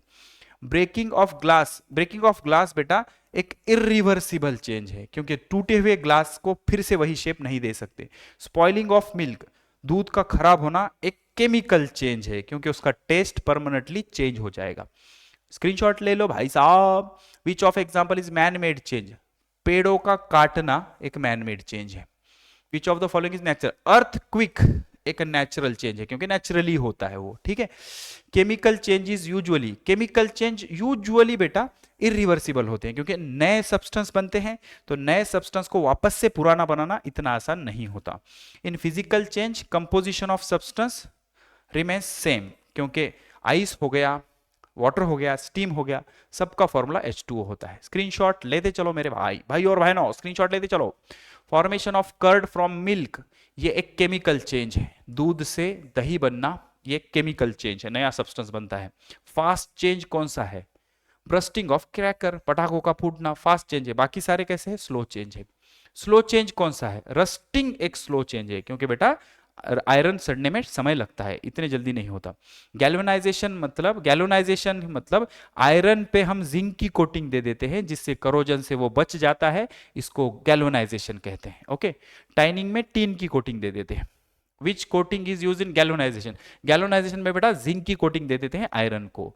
Breaking of glass, breaking of glass बेटा एक इरिवर्सिबल चेंज है, क्योंकि टूटे हुए ग्लास को फिर से वही शेप नहीं दे सकते। स्पॉइलिंग ऑफ मिल्क, दूध का खराब होना एक केमिकल चेंज है, क्योंकि उसका टेस्ट परमानेंटली चेंज हो जाएगा। स्क्रीनशॉट ले लो भाई साहब। Which of example is man made change, पेड़ों का काटना एक मैन मेड चेंज है। Which of the following is natural, earth quick एक नेचुरल चेंज है, क्योंकि नेचुरली होता है वो, ठीक है। Chemical changes usually, chemical change usually बेटा इरिवर्सिबल होते हैं, क्योंकि नए सब्सटेंस बनते हैं, तो नए सब्सटेंस को वापस से पुराना बनाना इतना आसान नहीं होता। In physical change composition of substance remains same, क्योंकि आइस हो गया, वाटर हो गया, स्टीम हो गया, सबका फॉर्मूला H2O होता है। स्क्रीनशॉट लेते चलो मेरे भाई और बहनों, स्क्रीनशॉट लेते चलो। Formation of curd from milk, ये एक केमिकल चेंज है, दूध से दही बनना ये केमिकल चेंज है, नया सब्सटेंस बनता है। फास्ट चेंज कौन सा है? ब्रस्टिंग ऑफ क्रैकर, पटाखों का फूटना फास्ट चेंज है, बाकी सारे कैसे है? स्लो चेंज है। स्लो चेंज कौन सा है? रस्टिंग एक स्लो चेंज है, क्योंकि बेटा आयरन सड़ने में समय लगता है, इतने जल्दी नहीं होता। गैल्वेनाइजेशन मतलब आयरन पे हम जिंक की कोटिंग दे देते हैं, जिससे करोजन से वो बच जाता है, इसको गैल्वेनाइजेशन कहते हैं। ओके, टाइनिंग में टीन की कोटिंग दे देते हैं। Which coating is use in galvanization? Galvanization में बेटा जिंक की कोटिंग दे देते हैं आयरन को।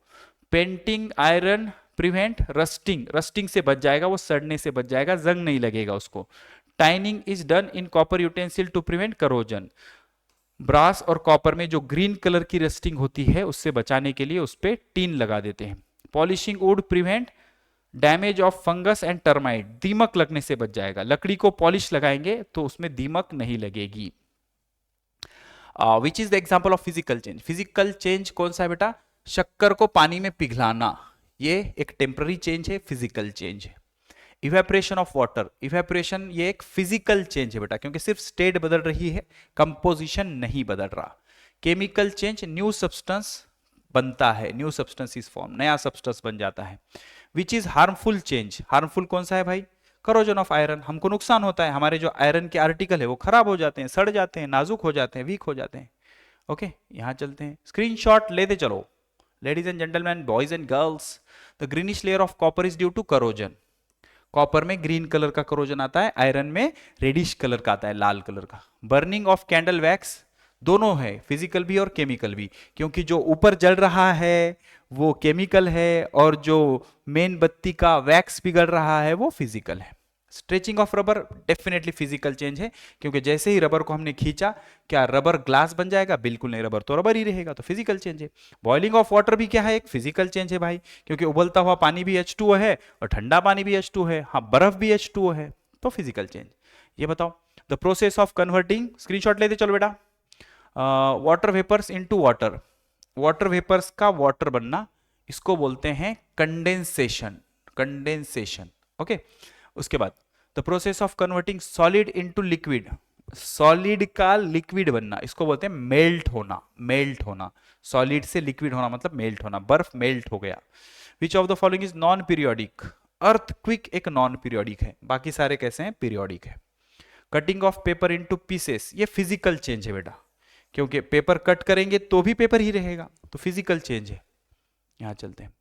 Painting iron prevent rusting, rusting से बच जाएगा, वो सड़ने से बच जाएगा, जंग नहीं लगेगा उसको। Tinning is done in copper utensil to prevent corrosion. Brass और कॉपर में जो ग्रीन कलर की रस्टिंग होती है, उससे बचाने के लिए उस पर टीन लगा देते हैं। Polishing would prevent damage of fungus and termite, दीमक लगने से बच जाएगा, लकड़ी को पॉलिश लगाएंगे तो उसमें दीमक नहीं लगेगी। Which is the example of physical change? Physical change कौन सा है बेटा? शक्कर को पानी में पिघलाना, ये एक टेम्पररी चेंज है, फिजिकल चेंज है। इवेपोरेशन ऑफ वाटर, इवेपोरेशन ये एक फिजिकल चेंज है बेटा, क्योंकि सिर्फ स्टेट बदल रही है, कंपोजिशन नहीं बदल रहा। केमिकल चेंज, न्यू सब्सटेंस बनता है, न्यू सब्सटेंस इज फॉर्म, नया सब्सटेंस बन जाता है। Which is harmful change? Harmful कौन सा है भाई? करोजन ऑफ आयरन, हमको नुकसान होता है, हमारे जो आयरन के आर्टिकल है वो खराब हो जाते हैं, सड़ जाते हैं, नाजुक हो जाते हैं, वीक हो जाते हैं। ओके, यहां चलते हैं, स्क्रीनशॉट लेते चलो। Ladies and gentleman, boys and girls, the greenish layer of copper is due to corrosion. Copper में ग्रीन कलर का करोजन आता है, आयरन में रेडिश कलर का आता है, लाल कलर का। बर्निंग ऑफ कैंडल वैक्स, दोनों है, फिजिकल भी और केमिकल भी, क्योंकि जो ऊपर जल रहा है वो केमिकल है, और जो मेन बत्ती का वैक्स पिघल रहा है वो फिजिकल है। Stretching of rubber definitely physical change है, क्योंकि जैसे ही रबर को हमने खींचा, क्या रबर ग्लास बन जाएगा? बिल्कुल नहीं, रबर तो रबर ही रहेगा, तो फिजिकल चेंज है। बॉइलिंग ऑफ वाटर भी क्या है? एक फिजिकल चेंज है भाई, क्योंकि उबलता हुआ पानी भी H2O है और ठंडा पानी भी H2O है, हाँ बर्फ भी H2O है, तो फिजिकल चेंज। ये बताओ the process of converting, screenshot लेते चलो बेटा। Water vapours into water, water vapours का वाटर बनना, इसको बोलते हैं कंडेंसेशन, कंडेंसेशन। ओके, उसके बाद the process of converting solid into liquid, solid का लिक्विड बनना, इसको बोलते हैं मेल्ट होना, मेल्ट होना, सॉलिड से लिक्विड होना मतलब मेल्ट होना, बर्फ मेल्ट हो गया। विच of the following is non periodic? Earthquake एक नॉन पीरियोडिक है, बाकी सारे कैसे हैं? पीरियोडिक है। Cutting of paper into pieces, ये फिजिकल चेंज है बेटा, क्योंकि पेपर कट करेंगे तो भी पेपर ही रहेगा, तो फिजिकल चेंज है। यहां चलते हैं।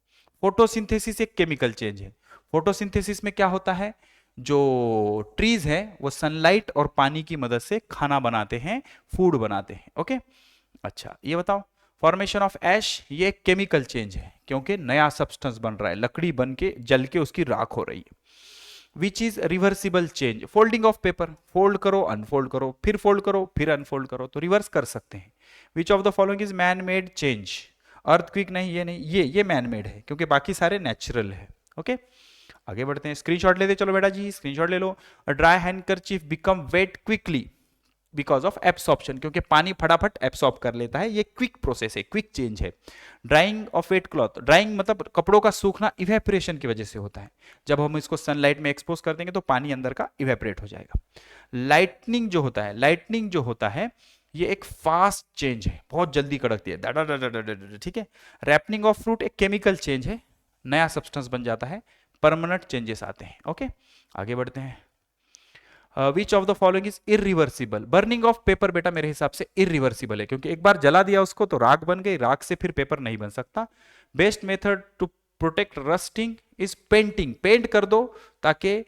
फोटोसिंथेसिस एक केमिकल चेंज है। फोटोसिंथेसिस में क्या होता है? जो ट्रीज है वो सनलाइट और पानी की मदद से खाना बनाते हैं, फूड बनाते हैं। ओके, अच्छा ये बताओ, फॉर्मेशन ऑफ ऐश, ये एक केमिकल चेंज है, क्योंकि नया सब्सटेंस बन रहा है, लकड़ी बन के जल के उसकी राख हो रही है। Which is reversible change? Folding of paper, fold करो अनफोल्ड करो, फिर फोल्ड करो फिर अनफोल्ड करो, तो रिवर्स कर सकते हैं। Which of the following is man made change? Earthquake नहीं, ये नहीं, ये मैन मेड है, क्योंकि बाकी सारे नेचुरल है। ओके, आगे बढ़ते हैं, स्क्रीनशॉट लेते चलो बेटा जी, स्क्रीनशॉट ले लो। Dry handkerchief become wet quickly because of absorption, क्योंकि पानी फटाफट एब्सॉर्ब कर लेता है, ये क्विक प्रोसेस है, क्विक चेंज है। Drying of wet cloth, drying मतलब कपड़ों का सूखना इवेपोरेशन की वजह से होता है, जब हम इसको सनलाइट में एक्सपोज कर देंगे तो पानी अंदर का इवेपोरेट हो जाएगा। लाइटनिंग जो होता है, लाइटनिंग जो होता है ये एक फास्ट चेंज है, बहुत जल्दी कड़कती है, ठीक है। रैपनिंग ऑफ फ्रूट एक केमिकल चेंज है, नया सब्सटेंस बन जाता है, परमानेंट चेंजेस आते हैं। ओके, आगे बढ़ते हैं। Which of the following is irreversible? Burning of paper बेटा मेरे हिसाब से इरिवर्सिबल है, क्योंकि एक बार जला दिया उसको तो राख बन गई, राख से फिर पेपर नहीं बन सकता। Best method to protect rusting is painting, paint कर दो ताकि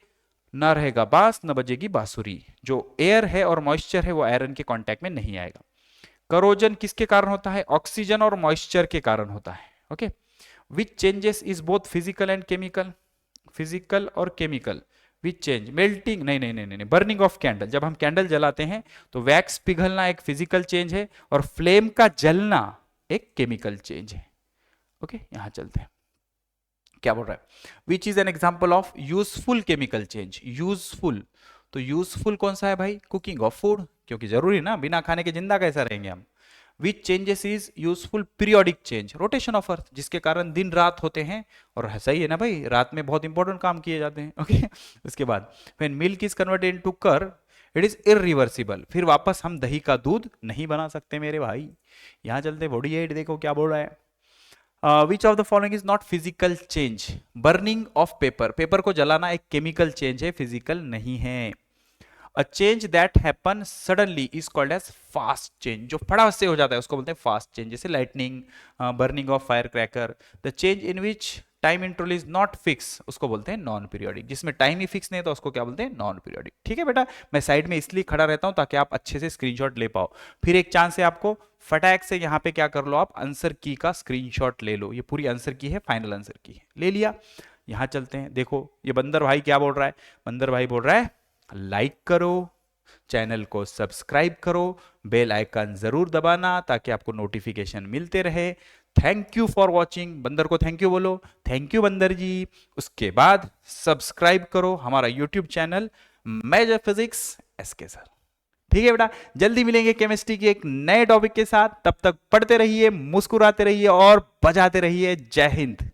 ना रहेगा बांस न बजेगी बांसुरी, जो एयर है और मॉइस्चर है वो आयरन के कांटेक्ट में नहीं आएगा। करोजन किसके कारण होता है? ऑक्सीजन और मॉइस्चर के कारण होता है। Okay, which changes is both physical and chemical? Physical और केमिकल, विच चेंज मेल्टिंग, नहीं नहीं नहीं नहीं, बर्निंग ऑफ कैंडल, जब हम कैंडल जलाते हैं तो वैक्स पिघलना एक फिजिकल चेंज है और फ्लेम का जलना एक केमिकल चेंज है। ओके, यहां चलते हैं, क्या बोल रहा है, which is an example of useful chemical change. Useful, तो यूजफुल कौन सा है भाई, कुकिंग ऑफ फूड, क्योंकि जरूरी ना, बिना खाने के जिंदा कैसा रहेंगे हम। विच changes is useful, periodic change, rotation of earth, जिसके कारण दिन रात होते हैं, और सही है ना भाई, रात में बहुत इंपॉर्टेंट काम किए जाते हैं। ओके उसके बाद when milk is converted into curd it is irreversible, फिर वापस हम दही का दूध नहीं बना सकते मेरे भाई। यहां चलते, बॉडी एड देखो क्या बोल रहा है, which of the following is not physical change, burning of paper, paper को जलाना एक केमिकल चेंज है, फिजिकल नहीं है। A change that happen suddenly is called as fast change, जो फटाफट से हो जाता है उसको बोलते हैं फास्ट चेंज, जैसे lightning, burning of fire cracker. The change in which time interval is not fix, उसको बोलते हैं नॉन पीरियोडिक, जिसमें टाइम ही फिक्स नहीं है तो उसको क्या बोलते हैं, नॉन पीरियोडिक। ठीक है बेटा, मैं साइड में इसलिए खड़ा रहता हूं ताकि आप अच्छे से स्क्रीनशॉट ले पाओ, फिर एक चांस है आपको, फटाक से यहाँ पे क्या कर लो, आप आंसर की का स्क्रीनशॉट ले लो, ये पूरी आंसर की है, फाइनल आंसर की है, ले लिया। यहां चलते हैं, देखो ये बंदर भाई क्या बोल रहा है, बंदर भाई बोल रहा है लाइक करो, चैनल को सब्सक्राइब करो, बेल आइकन जरूर दबाना ताकि आपको नोटिफिकेशन मिलते रहे। थैंक यू फॉर वॉचिंग, बंदर को थैंक यू बोलो, थैंक यू बंदर जी। उसके बाद सब्सक्राइब करो हमारा YouTube channel Major Physics SK sir. ठीक है बेटा, जल्दी मिलेंगे केमिस्ट्री के एक नए टॉपिक के साथ, तब तक पढ़ते रहिए, मुस्कुराते रहिए और बजाते रहिए। जय हिंद।